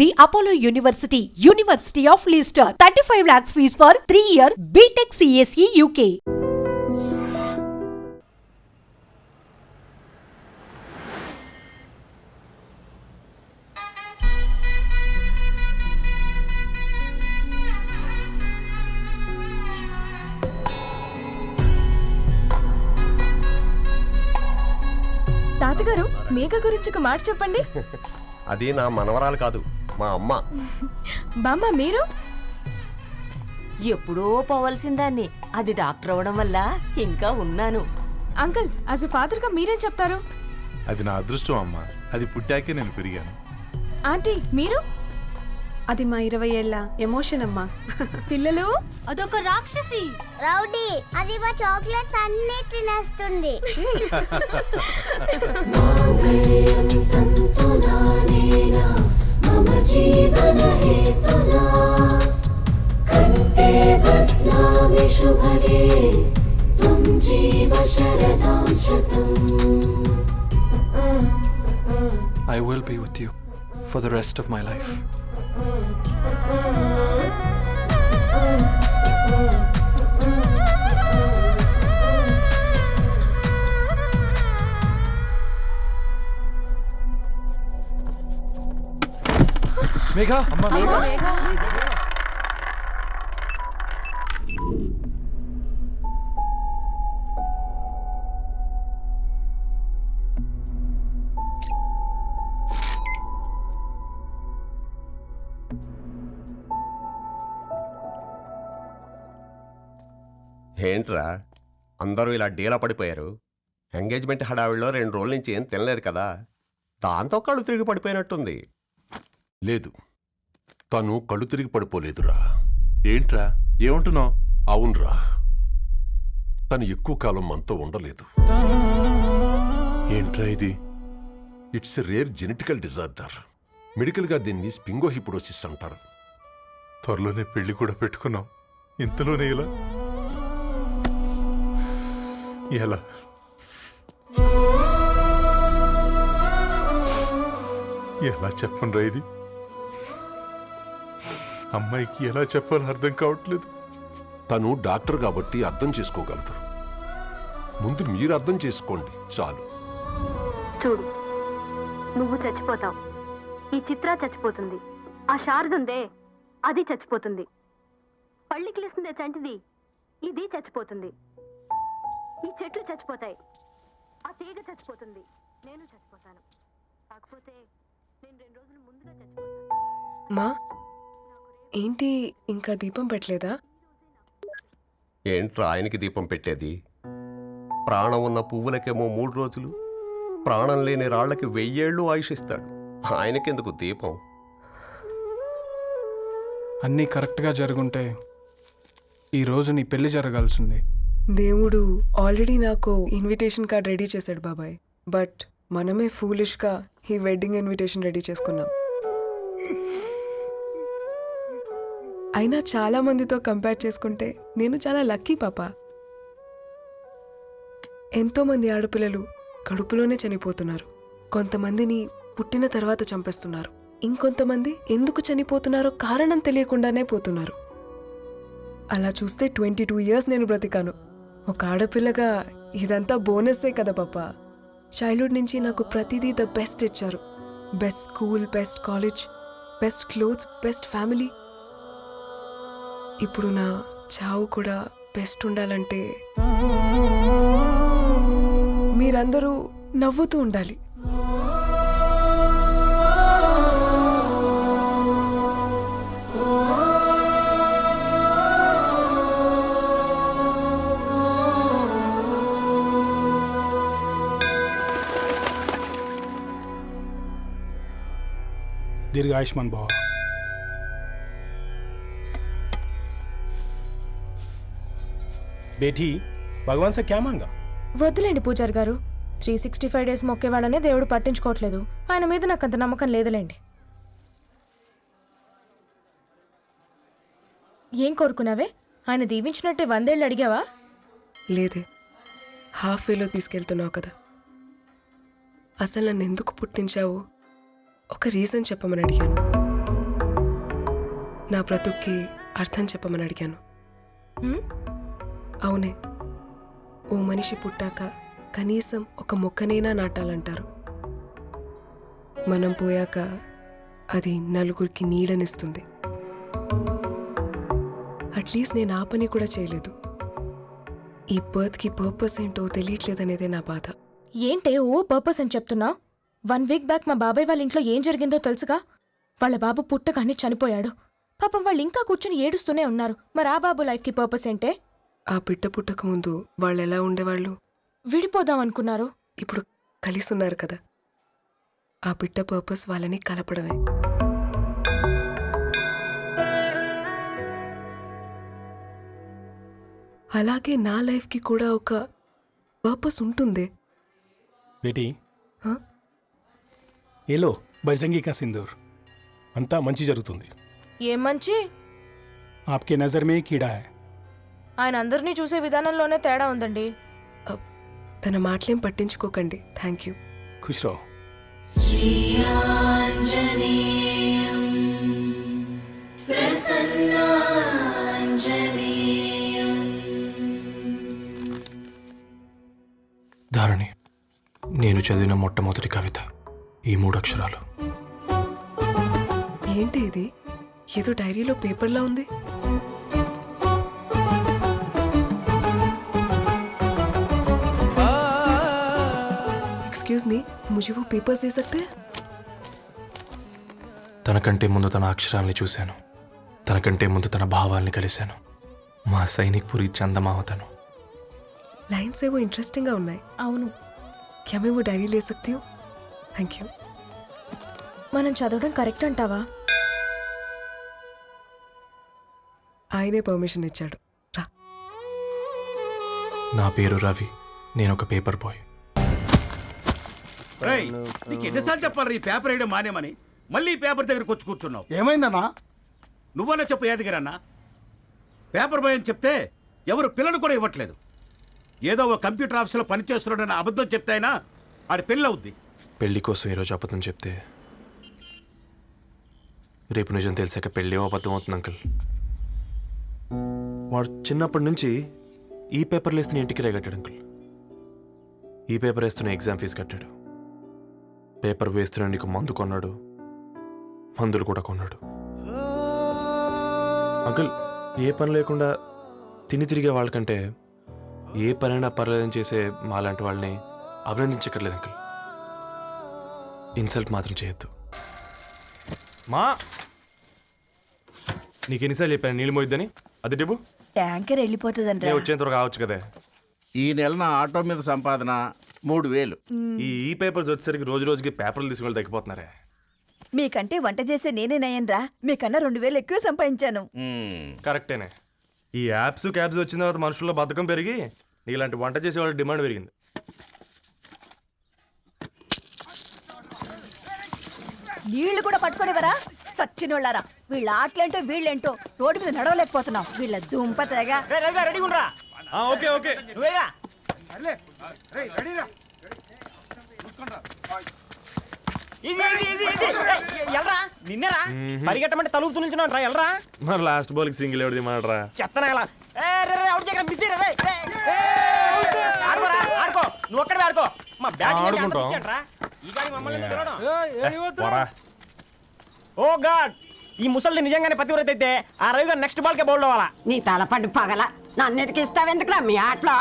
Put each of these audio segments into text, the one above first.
The Apollo University, University of Leicester, 35 lakhs fees for 3-year BTech CSE UK. తాతగారు మేఘ గురించి ఒక మాట చెప్పండి. అది నా మనవరాలు కాదు, మా అమ్మ. బామ్మ మీరు ఎప్పుడో పోవలసిందాన్ని, అది డాక్టర్ అవడం వల్ల ఇంకా ఉన్నాను. అంకుల్ యాజ్ ఎ ఫాదర్ గా మీరేం చెప్తారు? అది నా అదృష్టం అమ్మా, అది పుట్టాకే నేను పెరిగాను. ఆంటీ మీరు? అది మా 20 ఏళ్ల ఎమోషన్ అమ్మా. పిల్లలు అదొక రాక్షసి రౌడీ, అది మా చాక్లెట్స్ అన్ని తినేస్తుంది. I will be with you for the rest of my life. Megha, Amma, Megha. ఏంట్రా అందరూ ఇలా డీలా పడిపోయారు? ఎంగేజ్మెంట్ హడావిడిలో 2 రోజుల నుంచి ఏం తినలేదు కదా, దాంతో కళ్ళు తిరిగి పడిపోయినట్టుంది. లేదు, తను కళ్ళు తిరిగి పడిపోలేదురా. ఏంట్రా ఏమంటున్నావు? అవునరా, తను ఎక్కువ కాలం మనతో ఉండలేదు. ఏంట్రా ఇది? It's a rare genetical disorder. మెడికల్గా దీన్ని స్పింగోహిపోడోసిస్ అంటారు. త్వరలోనే పెళ్లి కూడా పెట్టుకున్నాం, ఇంతలోనే ఇలా ఎలా? ఎలా చెప్పనురా ఇది? అమ్మాయికి ఎలా చెప్పాలో అర్థం కావట్లేదు. తను డాక్టర్ కాబట్టి అర్థం చేసుకోగలదు. ముందు మీరు అర్థం చేసుకోండి చాలు. చూడు, నువ్వు చచ్చిపోతావు, ఈ చిత్ర చచ్చిపోతుంది, ఆ శారదుందే అది చచ్చిపోతుంది, పళ్ళికిలిస్తుందే చంటిది ఇది చచ్చిపోతుంది, ఈ చెట్లు చచ్చిపోతాయి, ఆ తీగ చచ్చిపోతుంది, నేను చచ్చిపోతాను. కాకపోతే నేను 2 రోజులు ముందుగా చచ్చిపోతాను. మా ఏంటి ఇంకా దీపం పెట్టలేదా? ఏంట్రా ఆయనకి దీపం పెట్టేది? ప్రాణం ఉన్న పువ్వులకేమో 3 రోజులు, ప్రాణం లేని రాళ్లకి 1000 ఏళ్ళు ఆయుషిస్తాడు. ఆయనకెందుకు దీపం? అన్నీ కరెక్ట్గా జరుగుంటే ఈరోజు నీ పెళ్లి జరగాల్సింది. దేవుడు ఆల్రెడీ నాకు ఇన్విటేషన్ కార్డ్ రెడీ చేశాడు బాబాయ్. బట్ మనమే ఫూలిష్గా ఈ వెడ్డింగ్ ఇన్విటేషన్ రెడీ చేసుకున్నాం. అయినా చాలా మందితో కంపేర్ చేసుకుంటే నేను చాలా లక్కీ పాప. ఎంతోమంది ఆడపిల్లలు కడుపులోనే చనిపోతున్నారు, కొంతమందిని పుట్టిన తర్వాత చంపేస్తున్నారు, ఇంకొంతమంది ఎందుకు చనిపోతున్నారో కారణం తెలియకుండానే పోతున్నారు. అలా చూస్తే 22 ఇయర్స్ నేను బ్రతికాను. ఒక ఆడపిల్లగా ఇదంతా బోనస్సే కదా పాప. చైల్డ్హుడ్ నుంచి నాకు ప్రతిదీ ద బెస్ట్ ఇచ్చారు. Best school, best college, best clothes, best family. ఇప్పుడు నా చావు కూడా బెస్ట్ ఉండాలంటే మీరందరూ నవ్వుతూ ఉండాలి. దీర్ఘ ఆయుష్మాన్ భవ. బేటీ భగవాన్ సే క్యా మాంగా? వద్దులేండి పూజారి గారు, 365 డేస్ మొక్కేవాళ్ళనే దేవుడు పట్టించుకోవట్లేదు. ఆయన మీద నాకు అంత నమ్మకం లేదులేండి. ఏం కోరుకున్నావే? ఆయన దీవించినట్టే 100 ఏళ్ళు అడిగావా? లేదే, హాఫ్ వేలో తీసుకెళ్తున్నావు కదా. అసలు నన్ను ఎందుకు పుట్టించావు ఒక రీజన్ చెప్పమని అడిగాను. నా బ్రతుక్కి అర్థం చెప్పమని అడిగాను. హ్మ్? అవునే, ఓ మనిషి పుట్టాక కనీసం ఒక మొక్కనైనా నాటాలంటారు. మనం పోయాక అది నలుగురికి నీడనిస్తుంది. అట్లీస్ట్ నేను ఆ పని కూడా చేయలేదు. ఈ బర్త్కి పర్పస్ ఏంటో తెలియట్లేదనేదే నా బాధ. ఏంటే ఓ పర్పస్ అని చెప్తున్నా? 1 వీక్ బ్యాక్ మా బాబాయ్ వాళ్ళ ఇంట్లో ఏం జరిగిందో తెలుసుగా? వాళ్ళ బాబు పుట్టగానే చనిపోయాడు. పాపం వాళ్ళు ఇంకా కూర్చొని ఏడుస్తూనే ఉన్నారు. మరి ఆ బాబు లైఫ్కి పర్పస్ ఏంటే? ఆ బిడ్డ పుట్టక ముందు వాళ్ళు ఎలా ఉండేవాళ్ళు? విడిపోదాం అనుకున్నారు. ఇప్పుడు కలిసి ఉన్నారు కదా. ఆ బిడ్డ పర్పస్ వాళ్ళని కలపడమే. అలాగే నా లైఫ్కి కూడా ఒక పర్పస్ ఉంటుంది. बेटी हाँ? ये लो बजरंगी का सिंदूर अंता मंची जరుగుతుంది. ఏం మంచి? आपके नज़र में कीड़ा है. ఆయన అందరినీ చూసే విధానంలోనే తేడా ఉందండి. తన మాటలేం పట్టించుకోకండి. Thank you. खुश रहो. ధారణి, నేను చదివిన మొట్టమొదటి కవిత ఈ 3 అక్షరాలు. ఏంటి ఇది? ఏదో డైరీలో పేపర్లా ఉంది. एक्सक्यूज मी, मुझे वो पेपर्स दे सकते हैं? తనకంటే ముందు తన అక్షరాల్ని చూశాను. తనకంటే ముందు తన భావాల్ని కలిశాను. మా సైనిక్ పురి చందమావతను. लाइन्स है वो इंटरेस्टिंग గా ఉన్నాయి. అవును, क्या मैं वो डायरी ले सकती हूँ? Thank you. మనం చదవడం కరెక్ట్ అంటావా? ఆయనే పర్మిషన్ ఇచ్చాడు. రా. నా పేరు రవి. నేను ఒక పేపర్ బాయ్. నీకు ఎన్నిసార్లు చెప్పాలి ఈ పేపర్ వేయడం మానేమని? మళ్ళీ ఈ పేపర్ దగ్గరకు వచ్చి కూర్చున్నావు. ఏమైందన్నా? నువ్వన్నా చెప్పు యాదగిరన్నా. పేపర్ బాయ్ అని చెప్తే ఎవరు పిల్లలు కూడా ఇవ్వట్లేదు. ఏదో ఒక కంప్యూటర్ ఆఫీసులో పనిచేస్తున్నాడని అబద్ధం చెప్తే అయినా ఆడి పెళ్ళి అవుద్ది. పెళ్లి కోసం ఈరోజు అబద్ధం చెప్తే రేపు నిజం తెలిసాక పెళ్ళి అబద్ధం అవుతుంది అంకుల్. వాడు చిన్నప్పటి నుంచి ఈ పేపర్లు వేస్తున్న ఇంటికి రేగట్టాడు అంకుల్. ఈ పేపర్ వేస్తున్న ఎగ్జామ్ ఫీజు కట్టాడు. పేపర్ వేస్తున్న నీకు మందు కొన్నాడు. మందులు కూడా కొన్నాడు. అంకుల్, ఏ పని లేకుండా తిని తిరిగే వాళ్ళకంటే ఏ పనైనా పర్లేదని చేసే మాలాంటి వాళ్ళని అభినందించక్కర్లేదు అంకుల్. ఇన్సల్ట్ మాత్రం చేయొద్దు. మా నీకు ఎన్నిసార్లు చెప్పాను నీళ్ళు మోయిద్దని? అది డిబు ట్యాంకర్ వెళ్ళిపోతుందండి. నేను వచ్చేంత వరకు కావచ్చు కదా. ఈ నెల నా ఆటో మీద సంపాదన 3000. ఈ పేపర్స్ వచ్చేసరికి రోజు రోజుకి పేపర్లు తీసుకుని తగ్గిపోతున్నారే. మీకంటే వంట చేసే నేనే నయ్యన్రా. మీకన్నా 2000 ఎక్కువ సంపాదించాను. కరెక్టేనే. ఈ యాప్స్ క్యాబ్స్ వచ్చిన తర్వాత మనుషుల్లో బద్ధకం పెరిగి ఇలాంటి వంట చేసే వాళ్ళ డిమాండ్ పెరిగింది. నీళ్లు కూడా పట్టుకునేవరా సచ్చినోళ్ళారా. వీళ్ళ ఆటలేంటో వీళ్ళేంటో రోడ్డు మీద నడవలేకపోతున్నాం. వీళ్ళ దుంప తెగ. ఓకే ఓకే నిన్నరా పరిగెట్టమంటే తలుపుతూ నుంచి ఎల్రా. మరి లాస్ట్ బాల్ కి సింగిల్ ఎవరిది మాట్రా చెత్తనా ఆడుకో. నువ్వు ఒక్కడే ఆడుకో. మా ఓ గాడ్, ఈ ముసలి నిజంగానే పతివ్రత అయితే ఆ రవి గారు నెక్స్ట్ బాల్ కే బౌల్డ్ అవ్వాలా. నీ తలపండు పగల నన్ను ఇస్తావెందుకురా మీ ఆటలో?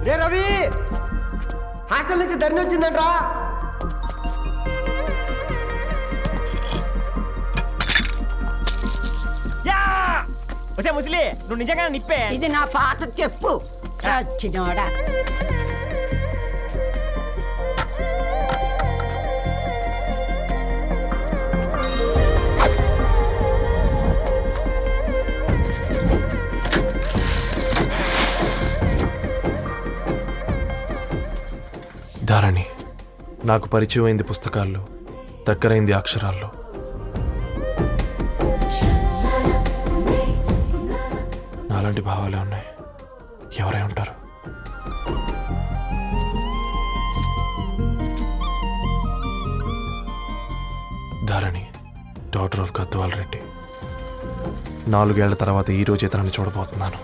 రే రవి, హాస్టల్ నుంచి ధరణి వచ్చిందంట్రా. వచ్చే ముసలి, నువ్వు నిజంగా నిప్పే. ఇది నా పాత చెప్పు చచ్చినోడా. ధారణి, నాకు పరిచయం అయింది పుస్తకాల్లో, దగ్గరైంది అక్షరాల్లో. నాలాంటి భావాలే ఉన్నాయి. ఎవరై ఉంటారు? Dharani, daughter of Gadwal Reddy. 4 ఏళ్ల తర్వాత ఈ రోజు ఇతనాన్ని చూడబోతున్నాను.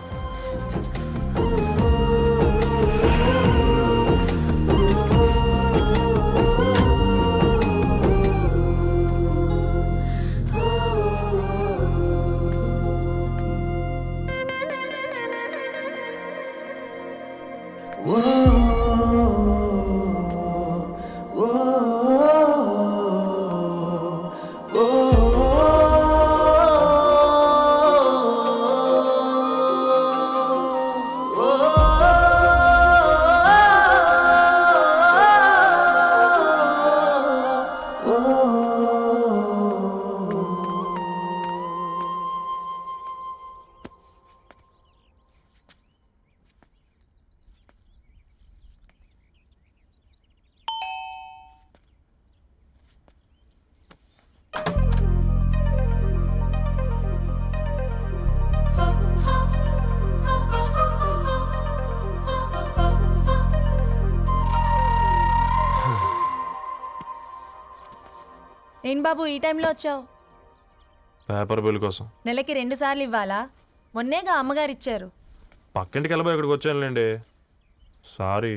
ఏం బాబు ఈ టైంలో వచ్చావు? పేపర్ బిల్ కోసం. నెలకి 2 సార్లు ఇవ్వాలా? మొన్నేగా అమ్మగారు ఇచ్చారు. పక్కింటికి వెళ్ళబోయి ఇక్కడికి వచ్చానులేండి. సారీ.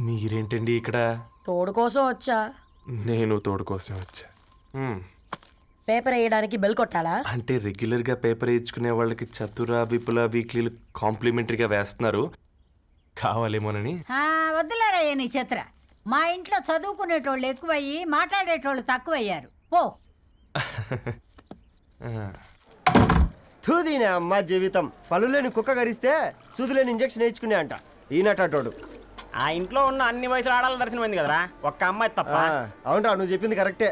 మీరేంటండి ఇక్కడ? తోడు కోసం వచ్చా. నేను తోడు కోసం వచ్చా. పేపర్ వేయడానికి బెల్ కొట్టాలా? అంటే రెగ్యులర్గా పేపర్ వేయించుకునే వాళ్ళకి చతుర విపుల వీక్లీలు కాంప్లిమెంటరీగా వేస్తున్నారు, కావాలేమోనని. వద్దులేరా నీ చిత్ర. మా ఇంట్లో చదువుకునేటోళ్ళు ఎక్కువయ్యి మాట్లాడేటోళ్ళు తక్కువయ్యారు. పో. తూదీనే అమ్మ జీవితం. పలులేని కుక్క గరిస్తే సూదులేని ఇంజక్షన్ వేయించుకునే అంట ఈనటోడు. ఆ ఇంట్లో ఉన్న అన్ని వయసులో ఆడాలి దర్శనమైంది కదరా, ఒక్క అమ్మాయి తప్ప. అవునరా, నువ్వు చెప్పింది కరెక్టే.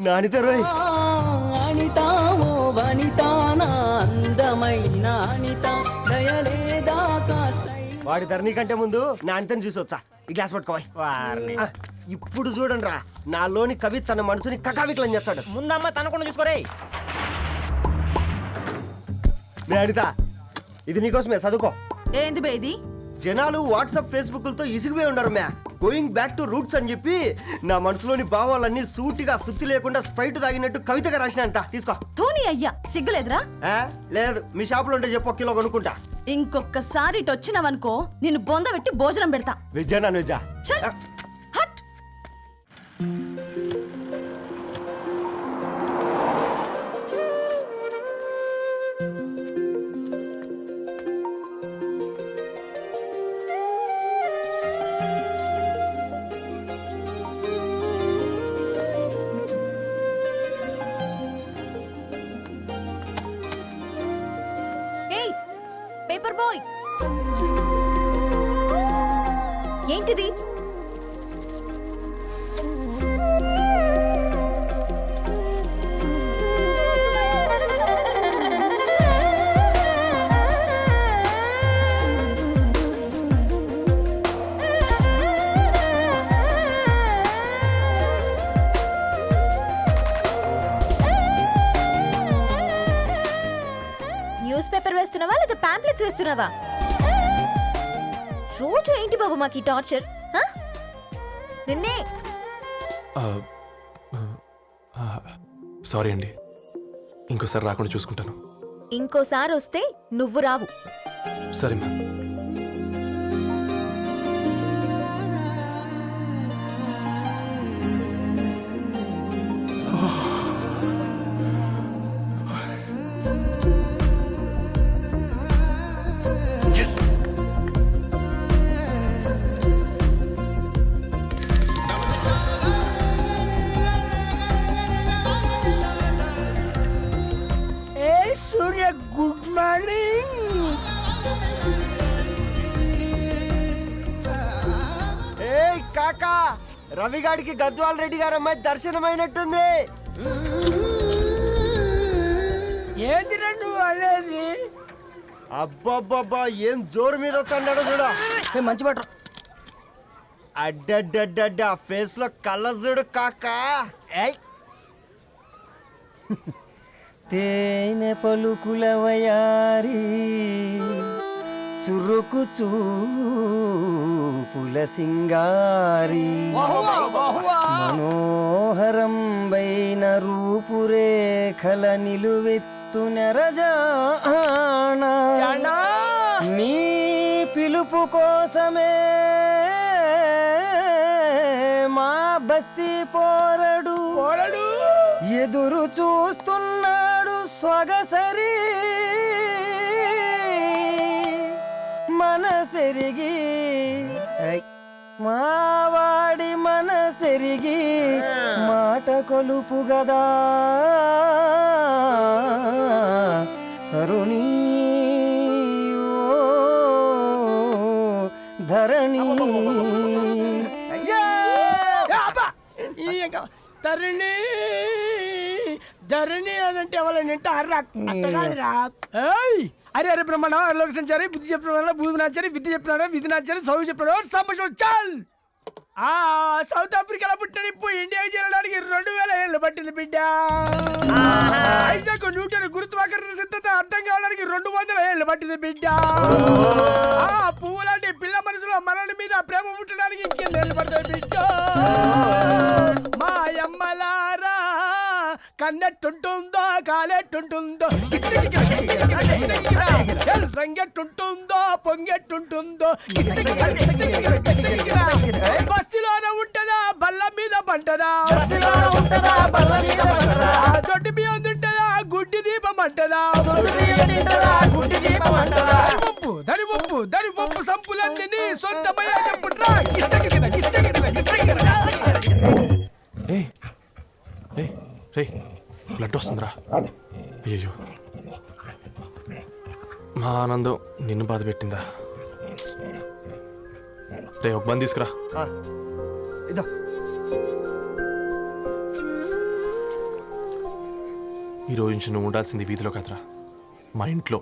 నానితో రోయ్. వాడి ధరణి కంటే ముందు నానితని చూసి వచ్చా. ఈ గ్లాస్ పట్టుకోవాలి. ఇప్పుడు చూడండి రా, నాలోని కవి తన మనసుని కకావికలం చేస్తాడు. ముందమ్మ తనకుండా చూసుకోరే. అనిత, ఇది నీకోసమే, చదువుకో. ఏంది బేది? జనాలు వాట్సాప్ ఫేస్బుక్లతో ఇసిగిపోయి ఉన్నారు మ్యా. గోయింగ్ బ్యాక్ టు రూట్స్ అని చెప్పి నా మనసులోని భావాలన్నీ సూటిగా సుత్తి లేకుండా స్ప్రైట్ తాగినట్టు కవితగా రాసిన అంట. తీసుకో. ధోని అయ్యా, సిగ్గులేదురా? లేదు, మీ షాప్ లో ఉంటే చెప్పు, 1 కిలో కొనుక్కుంటా. ఇంకొకసారి ఇటు వచ్చినావనుకో నిన్ను బొంద పెట్టి భోజనం పెడతా. వెజ్జా నాన్ వెజ్జా? హట్. పేపర్ బాయ్, ఏంటిది? న్యూస్ పేపర్ వేస్తున్నావా లేదా పాంప్లెట్స్ వేస్తున్నావా? రోజు ఏంటి బాబు మాకు ఈ టార్చర్? నిన్నే. సారీ అండి, ఇంకోసారి రాకుండా చూసుకుంటాను. ఇంకోసారి వస్తే నువ్వు రావు. సరే మ్యామ్. Good morning. కాక రవిగాడికి గద్వాల్ రెడ్డి గారు అమ్మాయి దర్శనమైనట్టుంది. ఏంటి నువ్వు అనేది? అబ్బబ్బబ్బా ఏం జోరు మీద వస్తున్నాడో చూడ. మంచి బట్ట అడ్డడ్డడ్డ ఫేస్ లో కళ్ళ చూడు కాక. తేనె పలుకుల వయారి చురుకు చూపుల సింగారి మనోహరం బైన రూపురేఖల నిలువెత్తు నెరజానా నీ పిలుపు కోసమే మా బస్తీ పోరడు ఎదురు చూస్తున్నాడు స్వగసరి మనసెరిగి మావాడి మనసెరిగి మాట కొలుపు గదా తరుణీ ధరణి తరుణి ధరణి అదంటే ఎవరైనా అట్ట కాదురా. అరే అరే బ్రహ్మణ లోక సంచారి బుద్ధి చెప్పిన భూమి నాచారి విద్య చెప్పినాడు విధి నాచారి చదువు చెప్పినాడు సంభాషణ చాల్. సౌత్ ఆఫ్రికాలో పుట్టిన ఇప్పుడు ఇండియాకి చేరడానికి 2000 ఏళ్ళు పట్టింది బిడ్డ. ఐజాక్ న్యూటన్ గురుత్వాకర్షణ సిద్ధత అర్థం కావడానికి 200 ఏళ్ళు పట్టింది బిడ్డ. పువ్వు లాంటి పిల్ల మనసులో మరణి మీద ప్రేమ పుట్టడానికి ఇంకేళ్ళు పడతాయి బిడ్డ. మా అమ్మలారా కన్నెట్టుంటుందో కాలెట్టుంటుందో రంగెట్టుంటుందో పొంగెట్టుంటుందో బస్తిలోనే ఉంటదా బల్ల మీద పంటదా దొడ్డి బియ్యం తింటదా గుడ్డి దీపం అంటదా దరి పప్పు సంపులన్నీ సొంతమయ్యా చెప్పుట్రా. బ్లడ్ వస్తుందిరా. అయ్యో మా ఆనందం నిన్ను బాధ పెట్టిందా? రే ఒక బంద్ తీసుకురా. ఇదో ఈరోజు నుంచి నువ్వు ఉండాల్సింది వీధిలో కదరా, మా ఇంట్లో.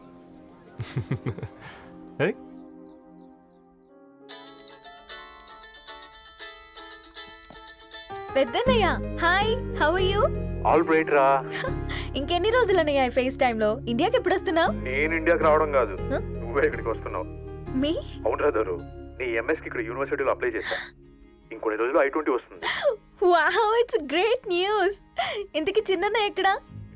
పెద్దన్నయ్య hi, how are you? All right రా. ఇంకెన్ని రోజులన్నయ్య ఫేస్ టైమ్ లో? ఇండియాకి ఎప్పుడు వస్తున్నావు? నేను ఇండియాకి రావడం కాదు, నువ్వే ఇక్కడికి వస్తున్నావు. మీ అవునరా దరు, నీ ఎంఎస్ కి ఇక్కడ యూనివర్సిటీలో అప్లై చేశా. ఇంకొన్ని రోజులు I-20 వస్తుంది. Wow, it's great news. ఇంతకి చిన్నన్నయ్య ఎక్కడ?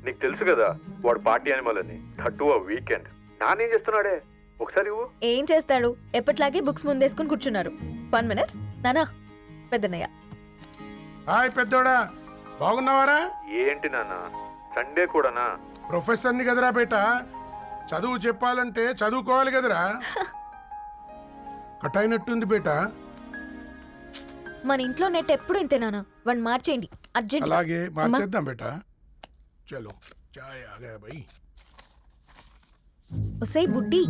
నీకు తెలుసు కదా వాడు పార్టీ అనిమల్ అని. థర్టూ ఆ వీకెండ్ నానేం చేస్తున్నాడే ఒకసారి ఏం చేస్తాడు, ఎప్పట్లాగే బుక్స్ ముందేసుకుని కూర్చున్నారు. 1 మినిట్ నానా. పెద్దన్నయ్య హాయ్ పెద్దోడా, బాగున్నావారా? ఏంటి నాన్న సండే కూడానా? ప్రొఫెసర్ని కదరా బేట, చదువు చెప్పాలంటే చదువుకోవాలి కదరా. కట్ అయినట్టుంది బేట. మన ఇంట్లో నెట్ ఎప్పుడు ఇంతే నానా, వన్ మార్చేయండి అర్జెంట్. అలాగే మార్చేద్దాం బేట. చలో చాయ్ ఆగా భయ్. ఒసే బుడ్డి,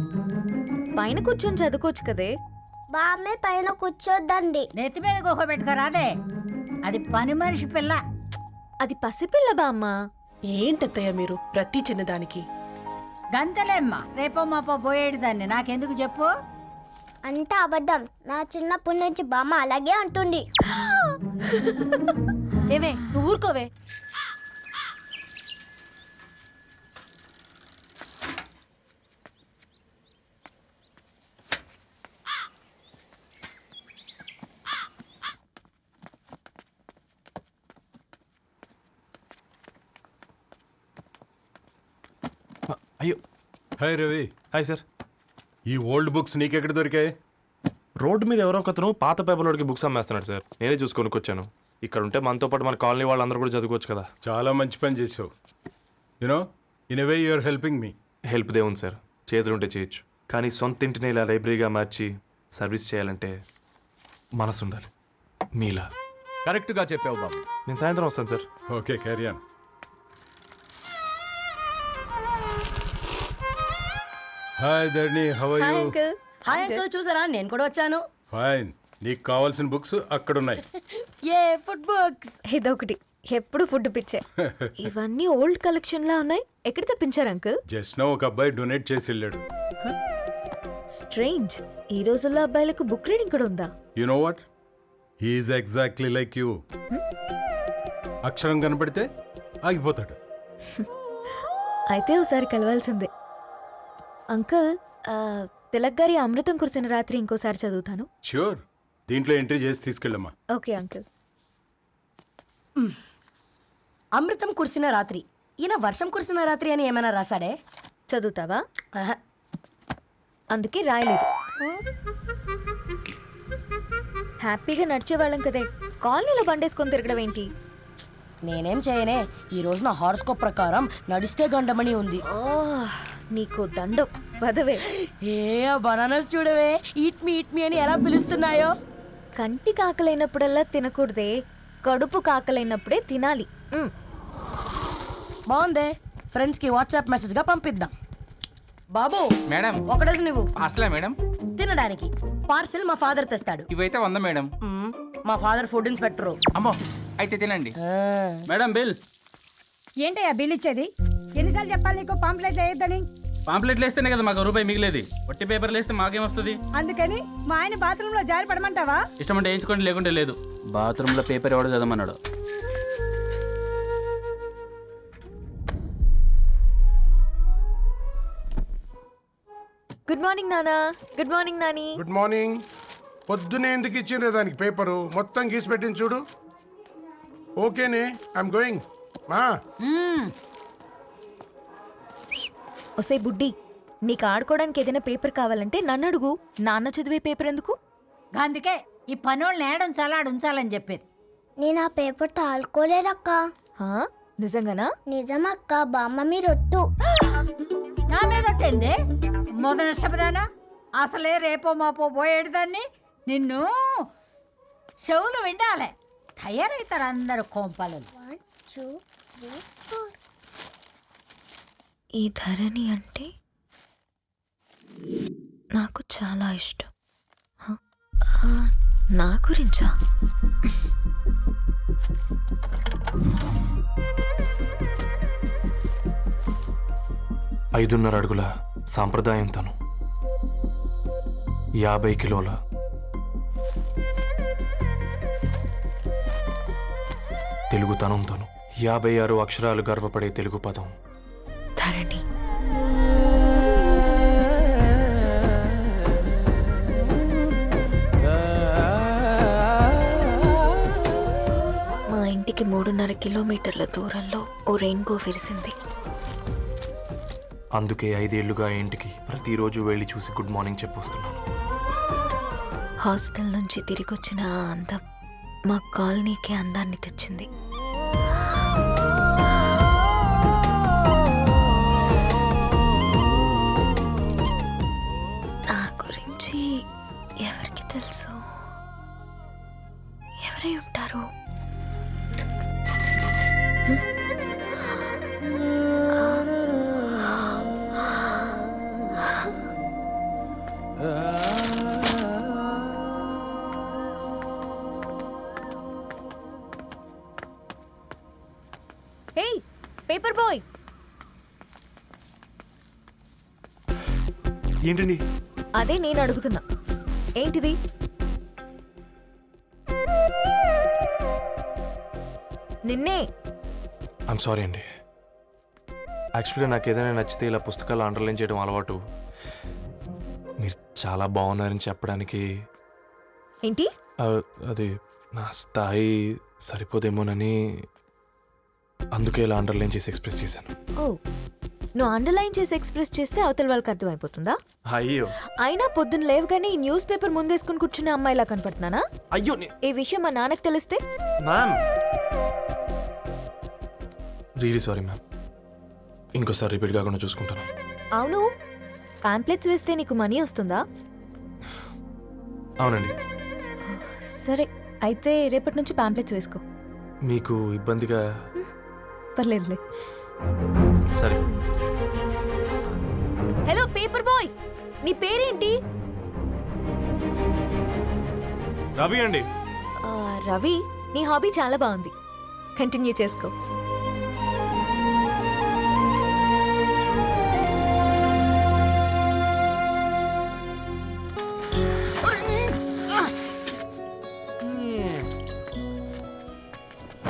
పైన కూర్చొని చదువుకోవచ్చు కదే. బామ్మే పైన కూర్చోద్దండి. నెత్తి మీద గుహ పెట్టుకోరాదే, అది పని మనిషి పిల్ల. అది పసిపిల్ల బామ్మ. ఏంటత్తయ్య మీరు ప్రతి చిన్నదానికి? గంతలేమ్మా, రేపో మాపో పోయేడు దాన్ని, నాకెందుకు చెప్పు? అంటే అబద్ధం. నా చిన్నప్పటి నుంచి బామ్మ అలాగే అంటుంది. ఏమే నువ్వు ఊరుకోవే. అయ్యో హాయ్ రవి. Hi sir. ఈ ఓల్డ్ బుక్స్ నీకెక్కడ దొరికాయి? రోడ్డు మీద ఎవరో ఒకతను పాత పేపర్లోకి బుక్స్ అమ్మేస్తున్నాడు సార్, నేనే చూసుకొని వచ్చాను. ఇక్కడ ఉంటే మనతో పాటు మన కాలనీ వాళ్ళందరూ కూడా చదువుకోవచ్చు కదా. చాలా మంచి పని చేసావు. You know in a way you're helping me. Help దేవుంది సార్, చేతులుంటే చేయొచ్చు. కానీ సొంత ఇంటిని ఇలా లైబ్రరీగా మార్చి సర్వీస్ చేయాలంటే మనసు ఉండాలి మీలా. కరెక్ట్గా చెప్పావు బాబు. నేను సాయంత్రం వస్తాను sir. Okay carry on. Hi Dharani, how are you? Hi uncle, చూసారా నేను కూడా వచ్చాను. ఫైన్. నీకు కావాల్సిన బుక్స్ అక్కడున్నాయి. ఏ ఫుడ్ బుక్స్? ఇదొకటి, ఎప్పుడు ఫుడ్ పిచ్చే. ఇవన్నీ ఓల్డ్ కలెక్షన్ లా ఉన్నాయి. ఎక్కడ తెప్పించారు అంకుల్? జస్ట్ నో ఒక అబ్బాయి డొనేట్ చేసి వెళ్ళాడు. స్ట్రేంజ్, ఈ రోజుల్లో అబ్బాయిలకు బుక్ రీడింగ్ కూడా ఉందా? You know what, he is exactly like you. అక్షరం కనపడితే ఆగిపోతాడు. అయితే ఒకసారి కలవాల్సిందే. అంకుల్, తిలక్ గారి అమృతం కురిసిన రాత్రి ఇంకోసారి చదువుతాను. ష్యూర్, దీంట్లో ఎంట్రీ చేసి తీసుకెళ్ళమ్మా. Okay uncle. అమృతం కురిసిన రాత్రి. ఈయన వర్షం కురిసిన రాత్రి అని ఏమైనా రాశాడే? చదువుతావా? ఆహా. అందుకే రాయలేదు. హ్యాపీగా నడిచేవాళ్ళం కదే, కాలనీలో బండేసుకొని తిరగడం ఏంటి? నేనేం చేయనే, ఈ రోజు నా హారోస్కోప్ ప్రకారం నడిస్తే గండమణి ఉంది. ఓ, నీకు దండం పదవే. ఏ బనానాస్ చూడవే, ఈట్ మీ అని ఎలా పిలుస్తున్నాయో. కంటి కాకలైనప్పుడల్లా తినకూడదే, కడుపు కాకలైనప్పుడే తినాలి. బాగుందే, ఫ్రెండ్స్ కి వాట్సాప్ మెసేజ్ గా పంపిద్దాం. బాబు మేడం, ఒకడేసి నువ్వు అసలే మేడం తినడానికి పార్సిల్ మా ఫాదర్ తెస్తాడు. ఇవైతే 100 మేడం. మా ఫాదర్ ఫుడ్ ఇన్స్పెక్టర్. అమ్మో, అయితే తినండి. Madam bill. ఏంటయ్యా బిల్ ఇచ్చేది? ఎన్నిసార్లు చెప్పాలి నీకు పాంప్లెట్ వేయొద్దని? పాంప్లెట్లు వేస్తేనే కదా మాకు రూపాయి మిగిలేది. ఒట్టి పేపర్లు వేస్తే మాకేమొస్తుంది? అందుకని మా ఆయన బాత్రూమ్ లో జారి పడమంటావా? ఇష్టం అంటే వేయించుకోండి, లేకుంటే లేదు. బాత్రూమ్ లో పేపర్ ఎవడో చదవమన్నాడు. గుడ్ మార్నింగ్ నానా. Good morning Nani. Good morning. పొద్దునే ఎందుకు ఇచ్చిండ్రే దానికి పేపరు? మొత్తం గీసి పెట్టింది చూడు. ఓకేనే, ఐఎమ్ గోయింగ్. మా ఒసే బుడ్డి, నీకు ఆడుకోవడానికి ఏదైనా పేపర్ కావాలంటే నన్ను అడుగు. నాన్న చదివే పేపర్ ఎందుకు? అందుకే ఈ పనోళ్ళని ఏడుంచాలా ఉంచాలని చెప్పేది. నేను ఆ పేపర్ తాలుకోలేదక్క. నిజంగానా? నిజమక్క, బామ్మ మీరొట్టు. నా మీద ఒట్టేందే మొదటి నష్టపదానా? అసలే రేపో మాపో పోయేడు దాన్ని. నిన్ను చెవులు విండాలే, తయారవుతారు అందరు కోంపాలు. 1 2 3 4. ఈ ధరణి అంటే నాకు చాలా ఇష్టం. నా గురించా? ఐదున్నర అడుగుల సాంప్రదాయం తను, 50 కిలోల తెలుగుతనం తను, 56 అక్షరాలు గర్వపడే తెలుగు పదం ధరణి. మా ఇంటికి 3.5 కిలోమీటర్ల దూరంలో ఓ రెయిన్బో విరిసింది. అందుకే 5 ఏళ్లుగా ఇంటికి ప్రతిరోజు వెళ్ళి చూసి గుడ్ మార్నింగ్ చెప్పొస్తున్నాను. హాస్టల్ నుంచి తిరిగి వచ్చిన ఆ అందం మా కాలనీకి అందాన్ని తెచ్చింది. నా గురించి ఎవరికి తెలుసు? ఎవరై ఉంటారు? ఏయ్ పేపర్ బాయ్, ఏంటండి? అదే నేను అడుగుతున్నా, ఏంటిది? నిన్నే. ఐమ్ సారీ అండి. యాక్చువల్గా నాకు ఏదైనా నచ్చితే ఇలా పుస్తకాలు అండర్లైన్ చేయడం అలవాటు. మీరు చాలా బాగున్నారని చెప్పడానికి. ఏంటి? అది నా స్థాయి సరిపోదేమోనని అందుకే ఇలా అండర్లైన్ చేసి ఎక్స్ప్రెస్ చేశాను. ఓ, నువ్వు అండర్లైన్ చేసి ఎక్స్ప్రెస్ చేస్తే అవతల వాళ్ళకి అర్థమైపోతుందా? అయ్యో, అయినా పొద్దున్న లేవగానే ఈ న్యూస్ పేపర్ ముందేసుకుని కూర్చునే అమ్మాయిలా కనపడుతున్నానా? అయ్యో, ఈ విషయం మా నాన్నకి తెలిస్తే? Ma'am, really sorry ma'am. ఇంకోసారి రిపీట్ కాకుండా చూసుకుంటాను. అవును, పాంప్లెట్స్ వేస్తే నీకు మనీ వస్తుందా? అవునండి. సరే, అయితే రేపటి నుంచి పాంప్లెట్స్ వేసుకో. మీకు ఇబ్బందిగా? పర్లేదులే. సరే. హలో పేపర్ బాయ్, నీ పేరేంటి? రవి అండి. రవి, నీ హాబీ చాలా బాగుంది, కంటిన్యూ చేసుకో.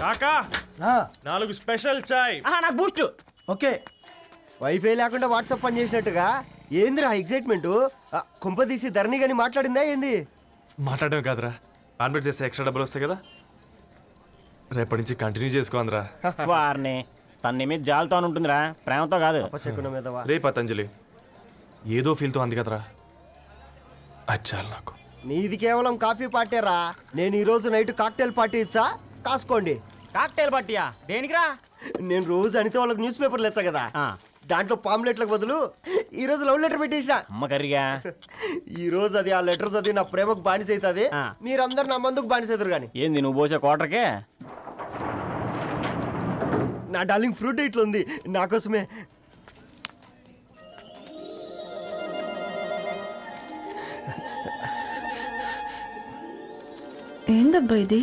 కాకా 4 స్పెషల్ చాయ్. నాకు బూస్ట్. ఓకే. వైఫై లేకుండా వాట్సాప్ పని చేసినట్టుగా ఏందిరా ఎగ్జైట్మెంట్? కుంప తీసి ధరణి గాని మాట్లాడిందా ఏంది? మాట్లాడమే కాదురా, కాన్వర్ట్ చేస్తే ఎక్స్ట్రా డబ్బులు వస్తాయి కదా, రేపటి నుంచి కంటిన్యూ చేసుకోందిరా. వారిని తన మీద జాలతో ఉంటుందిరా, ప్రేమతో కాదు. రే పతంజలి, ఏదో ఫీల్తో అంది కదరా, అచ్చాలి నాకు. నీది కేవలం కాఫీ పార్టీరా. నేను ఈ రోజు నైట్ కాక్టైల్ పార్టీ ఇచ్చా, కాసుకోండి. కాక్టైల్ పార్టీయా? దేనికిరా? నేను రోజు అనితే వాళ్ళకి న్యూస్ పేపర్లు ఇచ్చా కదా, దాంట్లో పాంప్లెట్లకు బదులు ఈ రోజు లవ్ లెటర్ పెట్టేసిన. అమ్మ కర్రీగా ఈ రోజు అది ఆ లెటర్ చదివి నా ప్రేమకు బానిస అవుతుంది, మీరందరు నా మందుకు బానిస అవుతారు. కానీ ఏంది నువ్వు పోసే క్వార్టర్కే? నా డార్లింగ్ ఫ్రూట్ ఇట్లా ఉంది నా కోసమే. ఏందబ్బా ఇది?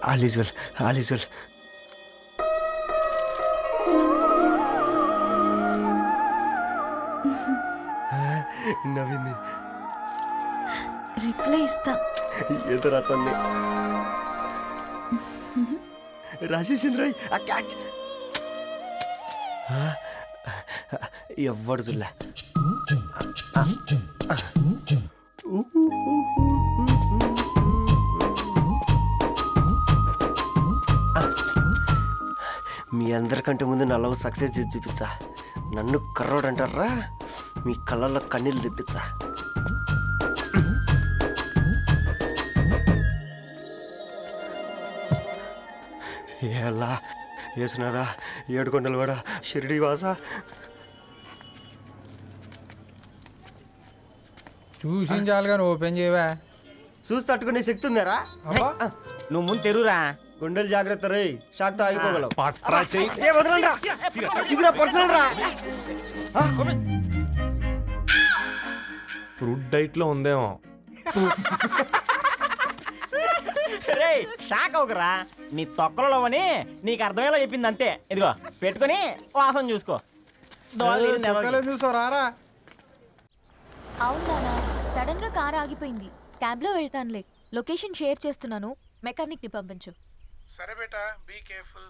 All is well, all is well. నవ్వింది. రిప్లై ఇస్తా. ఏదో రాచండి రాజేసింద్ర క్యాచ్. ఎవ్వడు జుల్లా. మీ అందరికంటే ముందు నా లవ్ సక్సెస్ చేసి చూపించా. నన్ను కర్రోడు అంటారా, మీ కళ్ళల్లో కన్నీళ్ళు తెప్పించా. ఎలా వేసినారా ఏడుకొండలు కూడా షిరిడి వాస. చూసించాలుగా ఓపెన్ చేయవా? చూసి తట్టుకునే శక్తి ఉందారా? నువ్వు ముందు తెరురా. గుండెలు జాగ్రత్త రే, షాక్తో ఆగిపోగలవు. ఫ్రూట్ డైట్ లో ఉందేమో. రే షాక్ అవుకరా, నీ తొక్కలలో అని నీకు అర్థమయ్యేలా చెప్పింది అంతే. ఇదిగో పెట్టుకుని వాసన చూసుకో. చూసారా? అవునా, సడన్ గా కార్ ఆగిపోయింది. క్యాబ్ లో వెళ్తానులే. లొకేషన్ షేర్ చేస్తున్నాను, మెకానిక్ ని పంపించు. సరే బేటా, be careful.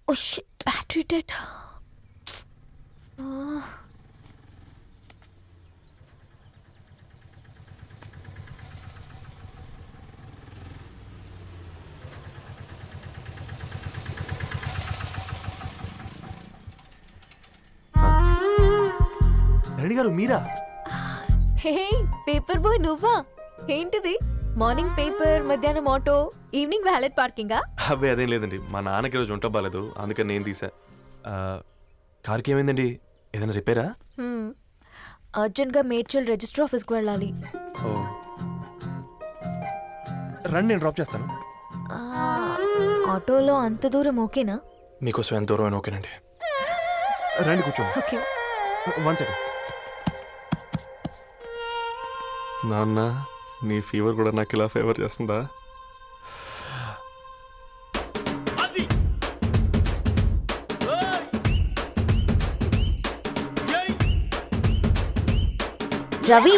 Oh shit, battery dead. Dharani గారు మీరా? హే, పేపర్ బాయ్ నువ్వా? ఏంటిది? మార్నింగ్ పేపర్, మధ్యాహ్నం ఆటో, ఈవినింగ్ వ్యాలెట్ పార్కింగా? అబ్బాయి అదేం లేదండి, మా నాన్నకి రోజు వంట బాగాలేదు, అందుకని నేను తీసా. కార్కి ఏమైందండి? ఏదైనా రిపేరా? అర్జెంట్గా మేడ్చల్ రిజిస్టర్ ఆఫీస్కి వెళ్ళాలి. ఓ రండి, నేను డ్రాప్ చేస్తాను. ఆటోలో అంత దూరం ఓకేనా? మీకోసం ఎంత దూరం అయినా ఓకేనండి. రండి కూర్చోండి. ఓకే. 1 సెకండ్. నాన్న, నీ ఫీవర్ కూడా నాకు ఇలా ఫేవర్ చేస్తుందా? రవి,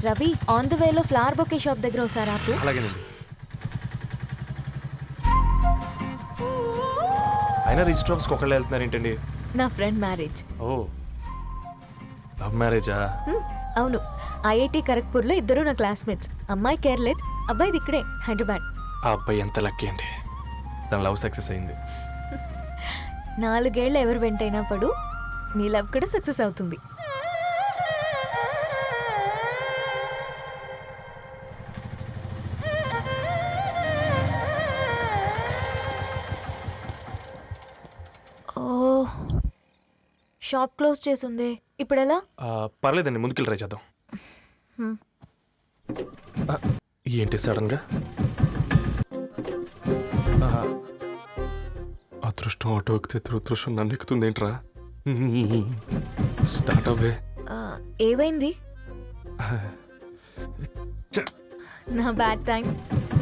రవి, ఆన్ ద వేలో ఫ్లవర్ బొకే షాప్ దగ్గర ఒకసారి ఆపు. అలాగేనండి. అయినా రిజిస్టర్ ఆఫీస్కి ఒకళ్ళు వెళ్తున్నారు ఏంటండి? నా ఫ్రెండ్ మ్యారేజ్. ఓ, లవ్ మ్యారేజా? అవును, ఐఐటి ఖరగ్పూర్లో ఇద్దరు నా క్లాస్మేట్స్. అమ్మాయి కేర్లెట్, అబ్బాయిది ఇక్కడే హైదరాబాద్. ఆ అబ్బాయి ఎంత లక్కీ అండి, తన లవ్ సక్సెస్ అయింది. 4 ఏళ్ళు ఎవరు వెంటైనా పడు, నీ లవ్ కూడా సక్సెస్ అవుతుంది. ఓ, షాప్ క్లోజ్ చేసిందే, ఇప్పుడు ఎలా? పర్లేదండి, ముందుకెళ్ళి ట్రై చేద్దాం. ఏంటి సడన్గా? అదృష్టం ఆటో ఎక్కితే దురదృష్టం నన్ను ఎక్కుతుంది ఏంట్రా? స్టార్ట్ అవ్వే. ఏమైంది? నా బ్యాడ్ టైం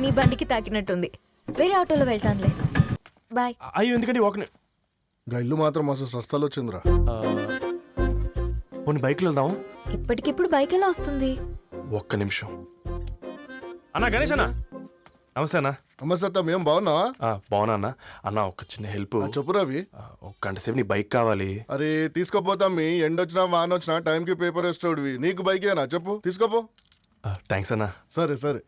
నీ బండికి తాకినట్టుంది. వేరే ఆటోలో వెళ్తానులే. బాయ్. అయ్యో ఎందుకంటే ఒక ఇల్లు మాత్రం అసలు సస్తాలో వచ్చిందిరా. పోనీ బైక్లో వెళ్దాం. ఇప్పటికిప్పుడు బైక్ ఎలా వస్తుంది? ఒక్క నిమిషం. అన్నా గణేష్ అన్న, నమస్తే అన్న. నమస్తే, ఏం బాగున్నావా? బాగున్నా అన్న. అన్న ఒక చిన్న హెల్ప్. చెప్పు రవి. ఒక గంట సేపు నీ బైక్ కావాలి. అరే తీసుకోపోతాం, మీ ఎండొచ్చినా వాన వచ్చినా టైంకి పేపర్ వేస్తాడువి. నీకు బైకేనా చెప్పు, తీసుకోపో. థ్యాంక్స్ అన్న. సరే సరే.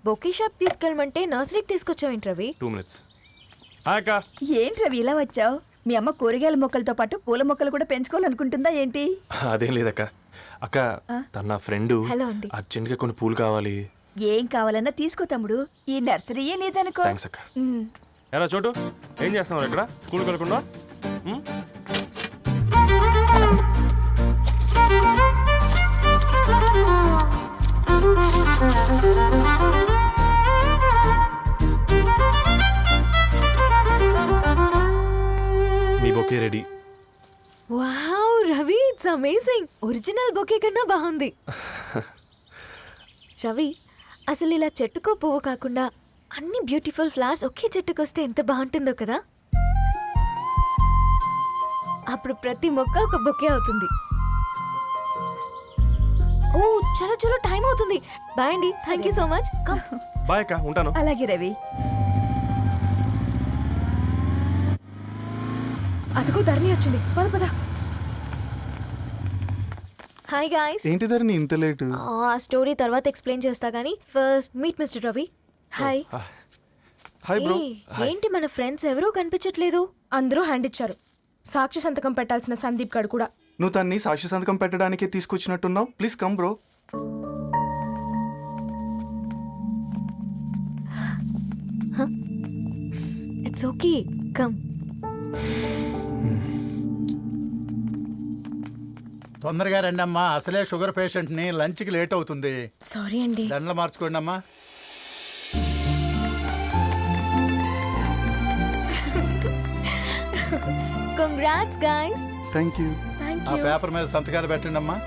బొకే షాప్ తీసుకెళ్ళమంటే నర్సరీకి తీసుకొచ్చావేంటి రవి? 2 minutes. ఏంటి రవి ఇలా వచ్చావు? మీ అమ్మ కూరగాయల మొక్కలతో పాటు పూల మొక్కలు కూడా పెంచుకోవాలనుకుంటుందా ఏంటి? అదేం లేదక్క. అక్క తన నా ఫ్రెండ్ హలో అండి. అర్జెంట్గా కొన్ని పూలు కావాలి. ఏం కావాలన్నా తీసుకో తమ్ముడు, ఈ నర్సరీయే నీదనుకో. థ్యాంక్స్ అక్క. ఎలా చోటు ఏం చేస్తున్నావు ఇక్కడ? స్కూల్కి వెళ్ళకుండా? మీ bouquet ready. Wow Ravi, it's amazing. Original bouquet కన్నా బాగుంది. రవి, అసలు ఇలా చెట్టుకో పువ్వు కాకుండా అన్ని బ్యూటిఫుల్ ఫ్లవర్స్ ఒకే చెట్టుకు వస్తే ఎంత బాగుంటుందో కదా. అప్పుడు ప్రతి మొక్క ఒక బొకే అవుతుంది. ఓ చలో చలో, టైం అవుతుంది. బాయ్ అండి, thank you so much. Bye అక్క, ఉంటాను. అలాగే రవి. అదిగో ధరణి వచ్చింది, పద పద. Hi guys. ఏంటి ధరణి ఇంత లేటు? ఆ స్టోరీ తర్వాత ఎక్స్ప్లెయిన్ చేస్తా గానీ first meet mister Ravi. Hi. Hi bro. ఏంటి మన ఫ్రెండ్స్ ఎవరూ కనిపించట్లేదు? అందరూ హ్యాండ్ ఇచ్చారు. సాక్షి సంతకం పెట్టాల్సిన సందీప్ గడు కూడా. నువ్వు తన్ని సాక్షి సంతకం పెట్టడానికే తీసుకొచ్చినట్టున్నావు. Please come bro. It's okay, come. తొందరగా రండి అమ్మా, అసలే షుగర్ పేషెంట్ ని, లంచ్ కి లేట్ అవుతుంది. సారీ అండి. దండలు మార్చుకోండి అమ్మా. Congrats guys. Thank you. ఆ పేపర్ మీద సంతకాలు పెట్టండి అమ్మా.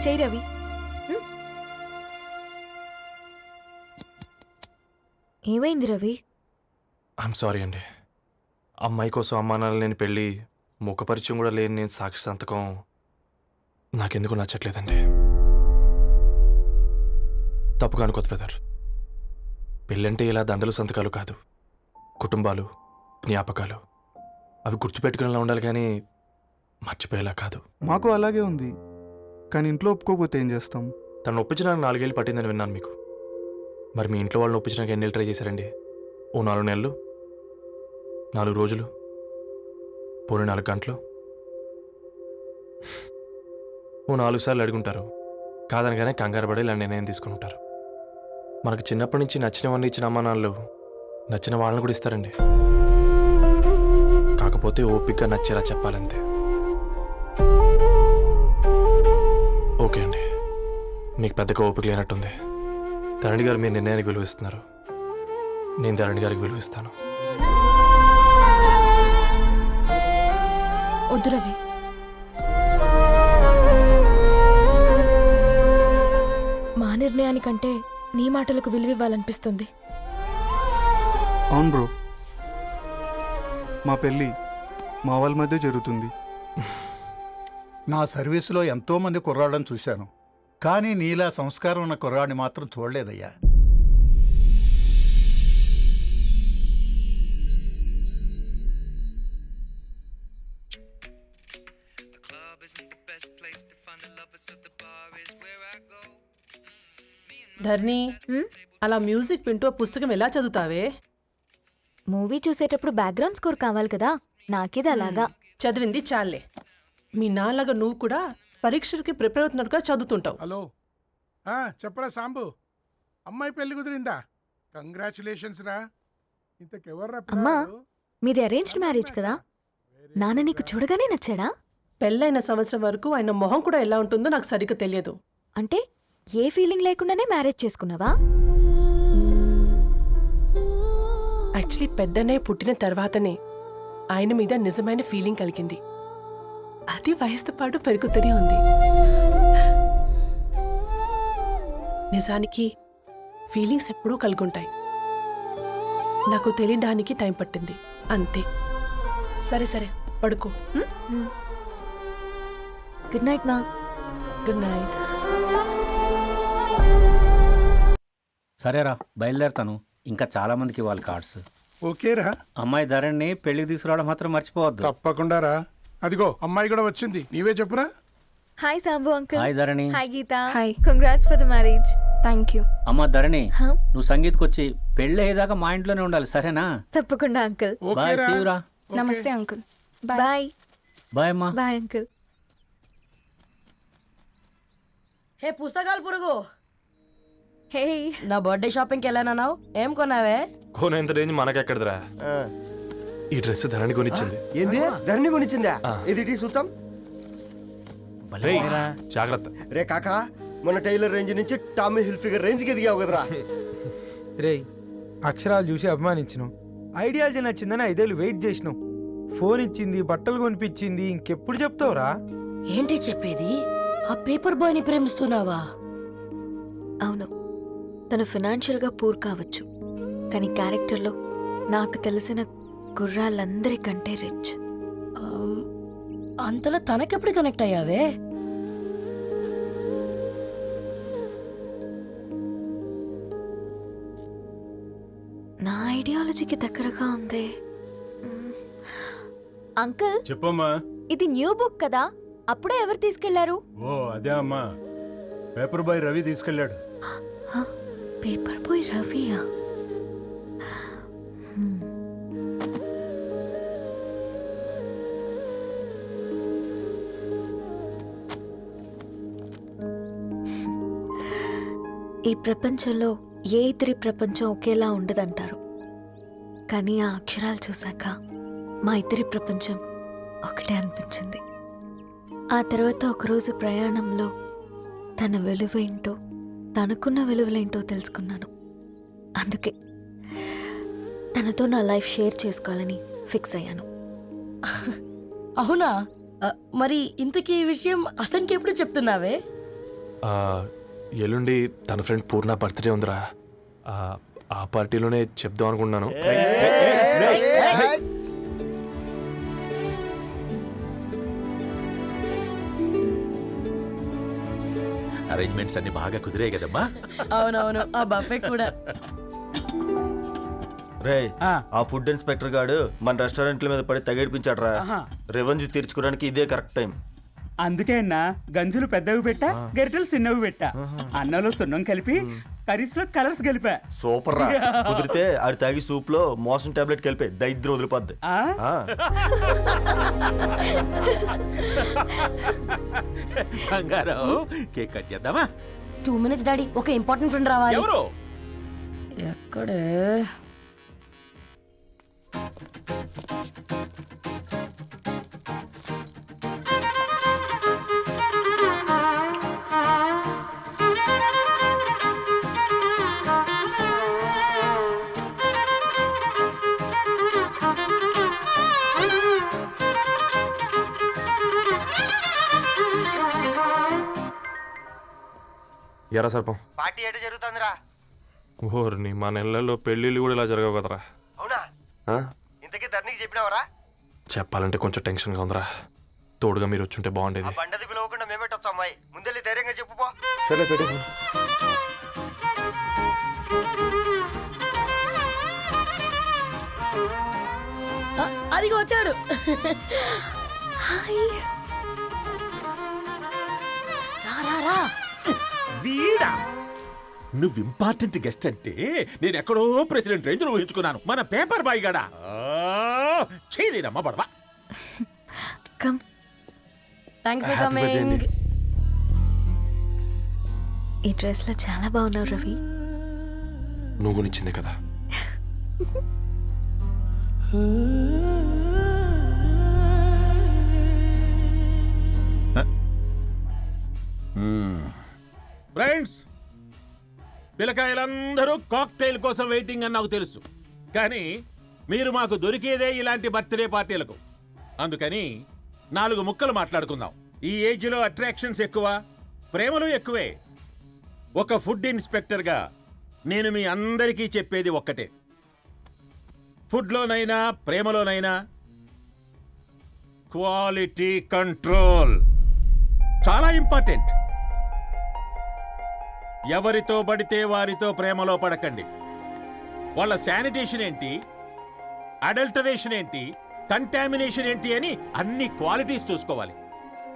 చేయి రవి. ఏమైంది రవి? ఐఎమ్ సారీ అండి. అమ్మాయి కోసం అమ్మానాలు లేని పెళ్ళి, ముఖపరిచయం కూడా లేని నేను సాక్షి సంతకం నాకెందుకు నచ్చట్లేదండి. తప్పుగా అనుకోదు బ్రదర్. పెళ్ళంటే ఇలా దండలు సంతకాలు కాదు, కుటుంబాలు, జ్ఞాపకాలు. అవి గుర్తుపెట్టుకునేలా ఉండాలి కానీ మర్చిపోయేలా కాదు. మాకు అలాగే ఉంది, కానీ ఇంట్లో ఒప్పుకోకపోతే ఏం చేస్తాం? తను ఒప్పించడానికి 4 ఏళ్ళు పట్టిందని విన్నాను మీకు. మరి మీ ఇంట్లో వాళ్ళని ఒప్పించడానికి ఎన్ని ఏళ్ళు ట్రై చేశారండి? ఓ 4 నెలలు, 4 రోజులు, పోనీ 4 గంటలు, ఓ 4 సార్లు అడుగుంటారు. కాదనగానే కంగారు పడి ఇలా నిర్ణయం తీసుకుని ఉంటారు. మనకు చిన్నప్పటి నుంచి నచ్చినవన్నీ ఇచ్చిన అమ్మానాళ్ళు నచ్చిన వాళ్ళని కూడా ఇస్తారండి. కాకపోతే ఓపికగా నచ్చేలా చెప్పాలంతే. ఓకే అండి, మీకు పెద్దగా ఓపిక లేనట్టుంది. ధరణి గారు మీ నిర్ణయానికి విలువిస్తున్నారు, నేను ధరణి గారికి విలువిస్తాను. వద్దు రవి, నిర్ణయానికంటే నీ మాటలకు విలువివ్వాలనిపిస్తుంది. అవును బ్రో, మా పెళ్ళి మా వాళ్ళ మధ్య జరుగుతుంది. నా సర్వీసులో ఎంతో మంది కుర్రాళ్ళని చూశాను, కానీ నీలా సంస్కారం ఉన్న కుర్రాడిని మాత్రం చూడలేదయ్యా. ధర్ని, అలా మ్యూజిక్ వింటూ పుస్తకం ఎలా చదువుతావే? మూవీ చూసేటప్పుడు బ్యాక్గ్రౌండ్ స్కోర్ కావాలి కదా, నాకేది అలాగా. చదివింది చాలే. మీ నాన్నగా నువ్వు కూడా పరీక్షలకి ప్రిపేర్ అవుతున్నట్టుగా చదువుతుంటావు. హలో, చెప్పరా సాంబు, అమ్మాయి పెళ్లి కుదిరిందా? కంగ్రాచులేషన్స్ రా. ఇంతకెవర్రా అమ్మా, మీది అరేంజ్డ్ మ్యారేజ్ కదా, నాన్న నీకు చూడగానే నచ్చాడా? పెళ్ళైన సంవత్సరం వరకు ఆయన మొహం కూడా ఎలా ఉంటుందో నాకు సరిగ్గా తెలియదు. అంటే ఏ ఫీలింగ్ లేకుండానే మ్యారేజ్ చేసుకున్నావా? యాక్చువల్లీ పెద్దనే పుట్టిన తర్వాతనే ఆయన మీద నిజమైన ఫీలింగ్ కలిగింది. అది వయసుతో పాటు పెరుగుతూనే ఉంది. నిజానికి ఫీలింగ్స్ ఎప్పుడూ కలుగుంటాయి. నాకు తెలియడానికి టైం పట్టింది అంతే. సరే సరే, పడుకో. గుడ్ నైట్ మా. Good night. సరేరా, బయలుదేరుతాను. ఇంకా చాలా మందికి ఇవ్వాలి కార్డ్స్. ఓకేరా. అమ్మాయి ధరణి పెళ్లికి తీసుకురావడం మాత్రం మర్చిపోవద్దు. తప్పకుండా రా. అదిగో అమ్మాయి కూడా వచ్చింది, నీవే చెప్పురా. Hi Sambu uncle. Hi Dharani. Hi Geetha. Hi. Congrats for the marriage. Thank you. అమ్మ ధరణి, నువ్వు సంగీత్కి వచ్చి పెళ్ళి అయ్యేదాకా మా ఇంట్లోనే ఉండాలి, సరేనా? తప్పకుండా అంకుల్. బాయ్, సీవురా. నమస్తే అంకుల్. బాయ్. బాయ్ అమ్మా. Bye uncle. హే పుస్తకాలు పురుగు, హే నా బర్త్డే షాపింగ్కి వెళ్ళానన్నావు, ఏం కొన్నావే? కోనేంత రేంజ్ మనకెక్కడదిరా. ఈ డ్రెస్ ధరణి కొనిచ్చింది. ఏంది? ధరణి కొనిచ్చిందా? ఇది చూసాం. జాగ్రత్త రే కాకా, మన టైలర్ రేంజ్ నుంచి టామీ హిల్ఫిగర్ రేంజ్కి ఎదిగావు కదరా. రే, అక్షరాలు చూసి అభిమానించను, ఐడియాలజీ నచ్చిందని 5 ఏళ్ళు వెయిట్ చేసినావు. ఫోన్ ఇచ్చింది, బట్టలు కొనిపించింది, ఇంకెప్పుడు చెప్తావురా? ఏంటి చెప్పేది? ఆ పేపర్ బాయ్ని ప్రేమిస్తున్నావా? అవును, తను ఫినాన్షియల్గా పూర్ కావచ్చు, కానీ క్యారెక్టర్లో నాకు తెలిసిన కుర్రాళ్ళందరికంటే రిచ్. అంతలో తనకెప్పుడు కనెక్ట్ అయ్యావే? నా ఐడియాలజీకి దగ్గరగా ఉంది. అంకుల్ చెప్పమ్మా. ఇది న్యూ బుక్ కదా, అప్పుడే ఎవరు తీసుకెళ్లారు? ఓ అదే అమ్మా, పేపర్ బాయ్ రవి తీసుకెళ్ళాడు. పేపర్ బాయ్ రవియా? ఈ ప్రపంచంలో ఏ ఇద్దరి ప్రపంచం ఒకేలా ఉండదంటారు, కానీ ఆ అక్షరాలు చూశాక మా ఇద్దరి ప్రపంచం ఒకటే అనిపించింది. ఆ తర్వాత ఒకరోజు ప్రయాణంలో తన విలువేంటో, తనకున్న విలువలేంటో తెలుసుకున్నాను. అందుకే తనతో నా లైఫ్ షేర్ చేసుకోవాలని ఫిక్స్ అయ్యాను. అవునా? మరి ఇంతకీ ఈ విషయం అతనికి ఎప్పుడు చెప్తున్నావే? ఎల్లుండి తన ఫ్రెండ్ పూర్ణ బర్త్డే ఉందిరా. ఆ పార్టీలోనే చెప్దాం అనుకున్నాను. అరేంజ్మెంట్స్ అన్ని బాగా కుదిరాయి కదమ్మా? అవునవును, ఆ బఫే కూడా. రే, ఆ ఫుడ్ ఇన్స్పెక్టర్ గాడు మన రెస్టారెంట్ల మీద పడి తగేడిపించాడు రా. రెవెన్యూ తీర్చుకోవడానికి ఇదే కరెక్ట్ టైం. అందుకే అన్న గంజులు పెద్దవి పెట్టా, గరిటెలు చిన్నవి పెట్టా. అన్నంలో సున్నం కలిపి కర్రీస్ లో కలర్స్ కలిపా. సూపర్ రా. కుదిరితే ఆడి తాగి సూప్ లో మోషన్ టాబ్లెట్ కలిపే దరిద్రం వదిలిపోద్ది. బంగారం, కేక్ కట్ చేద్దామా? 2 minutes డాడీ, ఒక ఇంపార్టెంట్ ఫ్రెండ్ రావాలి. ఎవరు? ఎక్కడే? ఎరా సర్పం పార్టీ ఎట జరుగుతుందిరా? ఓర్ని మా నెలల్లో పెళ్ళిళ్ళు కూడా ఇలా జరగవు కదరా. అవునా? ఆ? ఇంతకీ ధరణికి చెప్పినావరా? చెప్పాలంటే కొంచెం టెన్షన్గా ఉందిరా. తోడుగా మీరు వచ్చుంటే బాగుండేది. బండది పిలవకుండా మేమేటొచ్చు అమ్మాయి, ముందెళ్ళి ధైర్యంగా చెప్పుపో. సరే పెట్టే అదిగో వచ్చాడు. వీడా నువ్వు ఇంపార్టెంట్ గెస్ట్ అంటే నేను ఎక్కడో ప్రెసిడెంట్ రేంజ్ ఊహించుకున్నాను. మన పేపర్ బాయ్ గడా చేయలేనమ్మా బడవా. Thanks for coming. ఈ డ్రెస్ లో చాలా బాగున్నావు రవి. నువ్వు గురించిందే కదా. ఫ్రెండ్స్, పిల్లకాయలందరూ కాక్టైల్ కోసం వెయిటింగ్ అని నాకు తెలుసు. కానీ మీరు మాకు దొరికేదే ఇలాంటి బర్త్డే పార్టీలకు. అందుకని 4 ముక్కలు మాట్లాడుకుందాం. ఈ ఏజ్లో అట్రాక్షన్స్ ఎక్కువ, ప్రేమలు ఎక్కువే. ఒక ఫుడ్ ఇన్స్పెక్టర్గా నేను మీ అందరికీ చెప్పేది ఒక్కటే. ఫుడ్లోనైనా ప్రేమలోనైనా క్వాలిటీ కంట్రోల్ చాలా ఇంపార్టెంట్. ఎవరితో పడితే వారితో ప్రేమలో పడకండి. వాళ్ళ శానిటేషన్ ఏంటి, అడల్టరేషన్ ఏంటి, కంటామినేషన్ ఏంటి అని అన్ని క్వాలిటీస్ చూసుకోవాలి.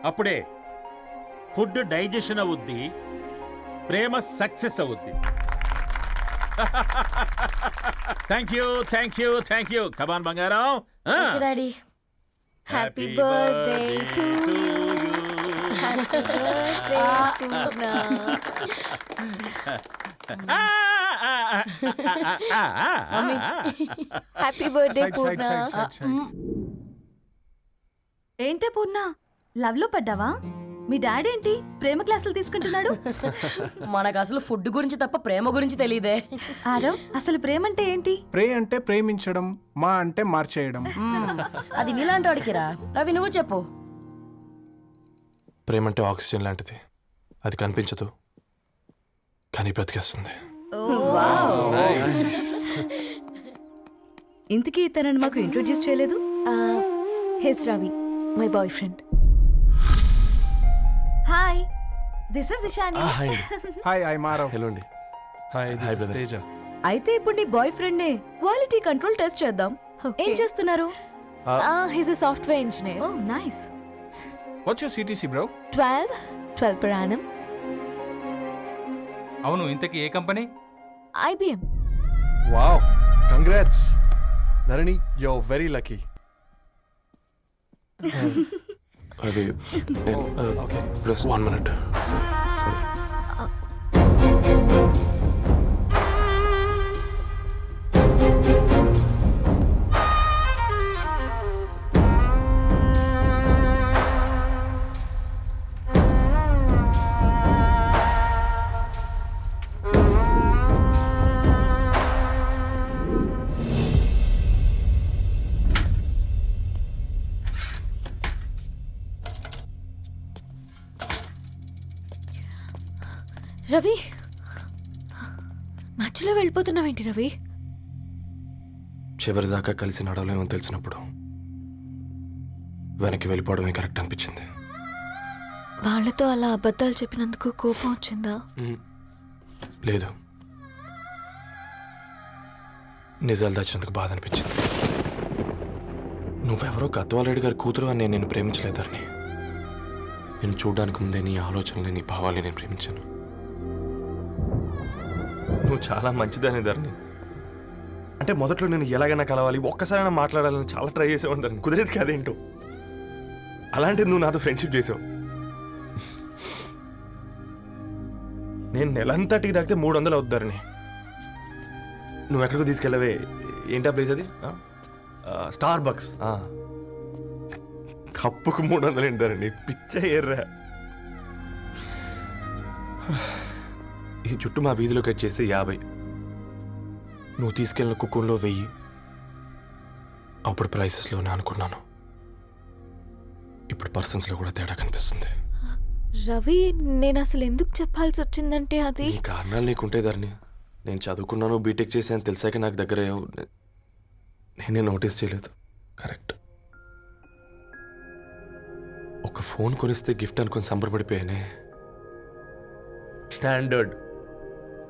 అప్పుడే ఫుడ్ డైజెషన్ అవుద్ది, ప్రేమ సక్సెస్ అవుద్ది. Thank you, thank you, thank you. Come on బంగారం. Daddy happy birthday to you. Happy birthday Purna. Happy birthday Purna. ఏంటే పూర్ణ, లవ్ లో పడ్డావా? మీ డాడీ ఏంటి ప్రేమ క్లాసులు తీసుకుంటున్నాడు? మనకు అసలు ఫుడ్ గురించి తప్ప ప్రేమ గురించి తెలియదే. ఆరవ్, అసలు ప్రేమ అంటే ఏంటి? ప్రే అంటే ప్రేమించడం, మా అంటే మార్చేయడం. అది నీలాంటి వాడికిరా. రవి నువ్వు చెప్పు. ప్రేమ అంటే ఆక్సిజన్ లాంటిది. అది కనిపించదు కానీ బ్రతికేస్తుంది. ఇంతకీ తనని మాకు ఇంట్రొడ్యూస్ చేయలేదు. He's Ravi, my boyfriend. Hi, this is Ishani. Hi, I Marav. Hello అండి. హాయ్ తేజ. అయితే ఇప్పుడు నీ బాయ్ ఫ్రెండ్ నే క్వాలిటీ కంట్రోల్ టెస్ట్ చేద్దాం. ఏం చేస్తున్నారు? He's a software engineer. Oh nice. What's your CTC bro? 12 per annum. అవును, ఇంతకీ ఏ కంపెనీ? IBM. Wow, congrats Dharani, you are very lucky. అది ఓకే, ప్లస్ 1 minute. రవి, మధ్యలో వెళ్ళిపోతున్నావేంటి రవి? చివరిదాకా కలిసి నడవలేమో తెలిసినప్పుడు వెనక్కి వెళ్ళిపోవడమే కరెక్ట్ అనిపించింది. వాళ్ళతో అలా అబద్ధాలు చెప్పినందుకు కోపం వచ్చిందా? లేదు, నిజాలు దాచినందుకు బాధ అనిపించింది. నువ్వెవరో గద్వాలరెడ్డి గారి కూతురు అని నేను నిన్ను ప్రేమించలేదని. నేను చూడడానికి ముందే నీ ఆలోచనలు, నీ భావాలు నేను ప్రేమించాను. నువ్వు చాలా మంచిదాని ధరణి. అంటే మొదట్లో నేను ఎలాగైనా కలవాలి, ఒక్కసారైనా మాట్లాడాలని చాలా ట్రై చేసేవాడిని ధరణి. కుదిరేది కాదేంటో. అలాంటిది నువ్వు నాతో ఫ్రెండ్షిప్ చేసావు. నేను నెలంతటికి తాకితే 300 అవుతుంది ధరణి. నువ్వు ఎక్కడికో తీసుకెళ్ళవే, ఏంటా ప్లేస్ అది? Star bucks. కప్పుకు 300 ఏంటి ధరణి, పిచ్చ ఎర్రా. ఈ చుట్టూ మా వీధిలో కట్ చేస్తే 50, నువ్వు తీసుకెళ్ళిన కుక్కర్లో 1000. అప్పుడు ప్రైసెస్లోనే అనుకున్నాను, ఇప్పుడు పర్సన్స్లో కూడా తేడా కనిపిస్తుంది. రవి నేను అసలు ఎందుకు చెప్పాల్సి వచ్చిందంటే అది నీ కారణాలు నీకుంటే ధరణి. నేను చదువుకున్నాను, బీటెక్ చేశాను తెలిసాక నాకు దగ్గర నేనే నోటీస్ చేయలేదు. కరెక్ట్. ఒక ఫోన్ కొనిస్తే గిఫ్ట్ అనుకొని సంబరపడిపోయానే. స్టాండర్డ్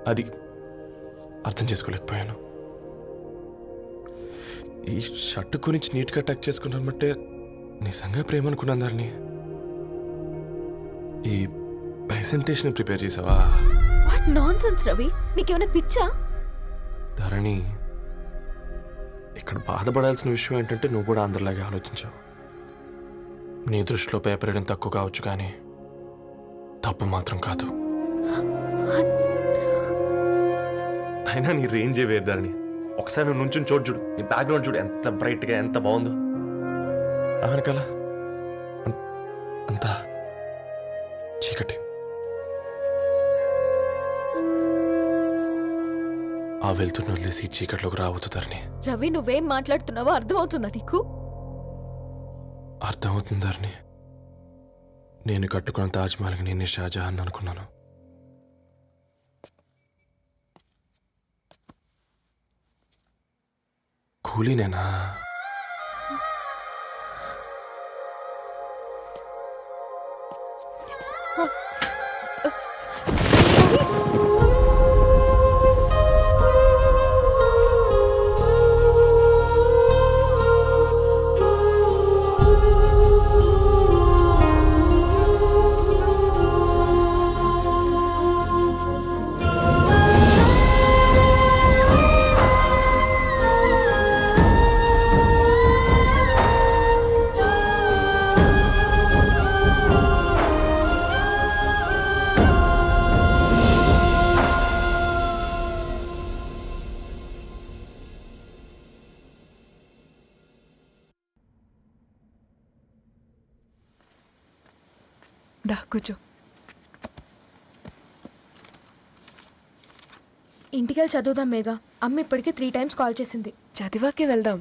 అది అర్థం చేసుకోలేకపోయాను. ఈ షర్టు గురించి నీట్గా టక్ చేసుకున్నామంటే నిజంగా ప్రేమ అనుకున్నాను దాన్ని. ఈ ప్రెజెంటేషన్ ప్రిపేర్ చేసావా? వాట్ నాన్సెన్స్ రవి, నీకేమైనా పిచ్చా? ధరణి, ఇక్కడ బాధపడాల్సిన విషయం ఏంటంటే నువ్వు కూడా అందరిలాగే ఆలోచించావు. నీ దృష్టిలో పేపర్ వేయడం తక్కువ కావచ్చు కానీ తప్పు మాత్రం కాదు. అయినా నీ రేంజే వేరు ధరణి. ఒకసారి నువ్వు నుంచుని చోటు చూడు, నీ బ్యాక్గ్రౌండ్ చూడు ఎంత బ్రైట్గా ఎంత బాగుందో. వెనకాల అంతా చీకటి. ఆ వెళ్తున్న వదిలేసి ఈ చీకట్లోకి రాబోతుందని. రవి నువ్వేం మాట్లాడుతున్నావో అర్థమవుతుందా నీకు? అర్థమవుతుందని. నేను కట్టుకున్న తాజ్మహల్కి నేనే షాజహాన్ అనుకున్నాను. కూలీనేనా? దా కూర్చో. ఇంటికెళ్ళి చదువుదాం మేఘా. అమ్మ ఇప్పటికే 3 times కాల్ చేసింది. చదివాకే వెళ్దాం.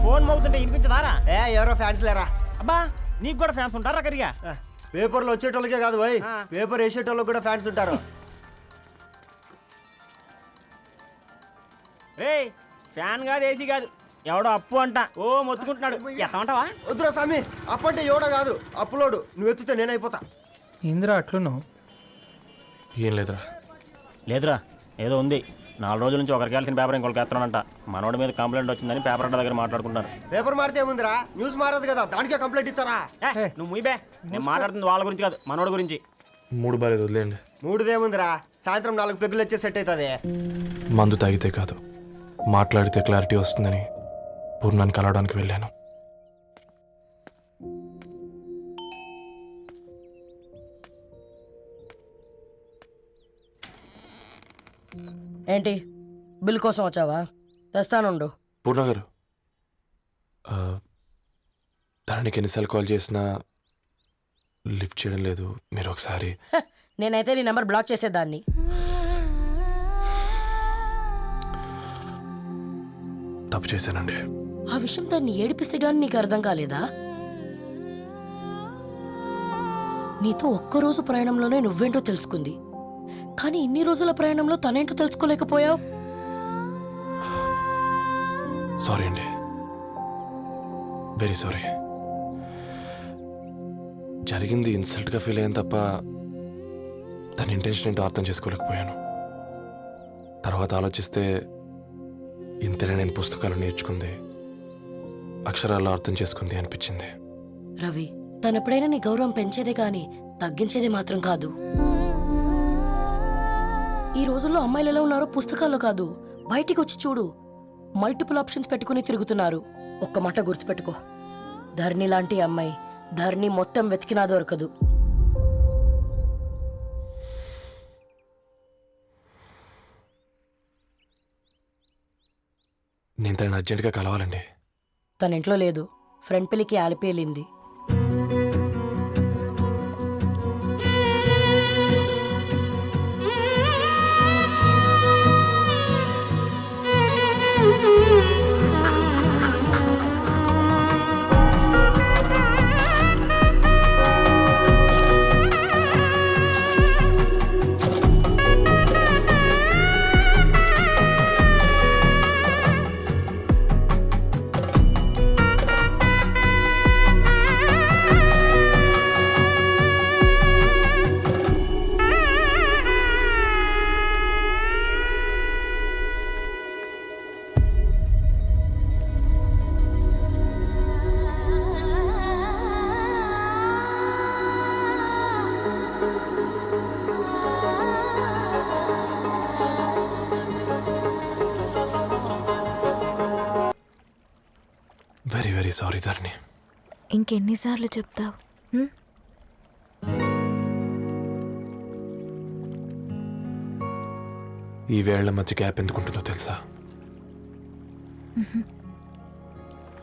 ఫోన్ మోగుతుంటే వినిపించదారా? ఎవరో ఫ్యాన్స్ లేరా? అబ్బా నీకు కూడా ఫ్యాన్స్ ఉంటారా కరిగా? పేపర్లో వచ్చేటోళ్ళకే కాదు పోయి, పేపర్ వేసేటోళ్ళకి కూడా ఫ్యాన్స్ ఉంటారు. ఏయ్ ఫ్యాన్ కాదు, ఏసీ కాదు, ఎవడో అప్పు అంట ఓ మొత్తుకుంటున్నాడు. ఎత్తమంటావా? వద్దురా స్వామి, అప్పు అంటే ఎవడో కాదు, అప్పులోడు. నువ్వు ఎత్తుతే నేనైపోతా. ఇందిరా అట్లున్నావు? ఏం లేదురా. లేదురా ఏదో ఉంది. 4 రోజుల నుంచి ఒకరికి వెళ్ళిన పేపర్ ఇంకొకరికి ఎత్తనంట. మనోడి మీద కంప్లైంట్ వచ్చిందని పేపర్ అడ్డ దగ్గర మాట్లాడుకుంటారు. పేపర్ మారితే ఏముందిరా, న్యూస్ మారదు కదా, దానికే కంప్లైంట్ ఇచ్చారా? నువ్వు ముయ్యబే, నేను మాట్లాడుతుంది వాళ్ళ గురించి కాదు, మనోడి గురించి. 3 బాలేదు, వదిలేండి. 3దేముందిరా, సాయంత్రం 4 పెగ్గులు వచ్చే సెట్ అవుతుంది. మందు తాగితే కాదు, మాట్లాడితే క్లారిటీ వస్తుందని పూర్ణాన్ని కలవడానికి వెళ్ళాను. ఏంటి బిల్ కోసం వచ్చావా? తెస్తానుండు. పూర్ణ గారు, తనకి ఎన్నిసార్లు కాల్ చేసినా లిఫ్ట్ చేయడం లేదు. మీరు ఒకసారి. నేనైతే నీ నెంబర్ బ్లాక్ చేసేదాన్ని. తప్పు చేశానండి. ఆ విషయం దాన్ని ఏడిపిస్తే గానీ నీకు అర్థం కాలేదా? నీతో ఒక్కరోజు ప్రయాణంలోనే నువ్వేంటో తెలుసుకుంది, కానీ ఇన్ని రోజుల ప్రయాణంలో తనేంటో తెలుసుకోలేకపోయావు. సారీ అండి, వెరీ సారీ. జరిగింది ఇన్సల్ట్గా ఫీల్ అయ్యాను తప్ప తన ఇంటెన్షన్ ఏంటో అర్థం చేసుకోలేకపోయాను. తర్వాత ఆలోచిస్తే ఇంతనే నేను పుస్తకాలు నేర్చుకుంది, అక్షరాల్లో అర్థం చేసుకుంది అనిపించింది. రవి, తనెప్పుడైనా నీ గౌరవం పెంచేదే గాని తగ్గించేదే మాత్రం కాదు. ఈ రోజుల్లో అమ్మాయిలు ఎలా ఉన్నారో పుస్తకాల్లో కాదు, బయటికి వచ్చి చూడు. మల్టిపుల్ ఆప్షన్స్ పెట్టుకుని తిరుగుతున్నారు. ఒక్క మాట గుర్తుపెట్టుకో, ధరణి లాంటి అమ్మాయి ధరణి మొత్తం వెతికినా దొరకదు. నేను తనని అర్జెంటుగా కలవాలండి. తన ఇంట్లో లేదు, ఫ్రెండ్ పెళ్లికి ఆలిపి వెళ్ళింది. వెరీ వెరీ సారీ ధరణి. ఇంకెన్నిసార్లు చెప్తావు? ఈ వేళ్ల మధ్య గ్యాప్ ఎందుకుంటుందో తెలుసా?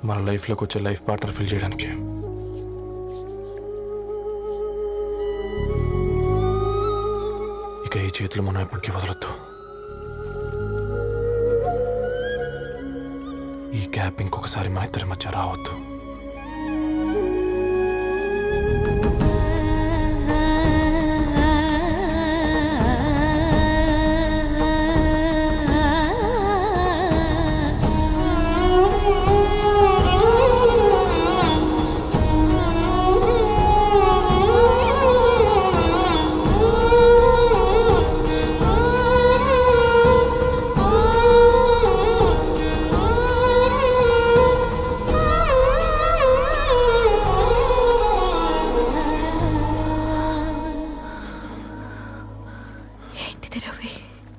మన లైఫ్లోకి వచ్చే లైఫ్ పార్ట్నర్ ఫిల్ చేయడానికి. ఇక ఈ చేతులు మనం ఎప్పటికీ వదలొద్దు. ఈ గ్యాప్ ఇంకొకసారి మన ఇద్దరి మధ్య రావద్దు.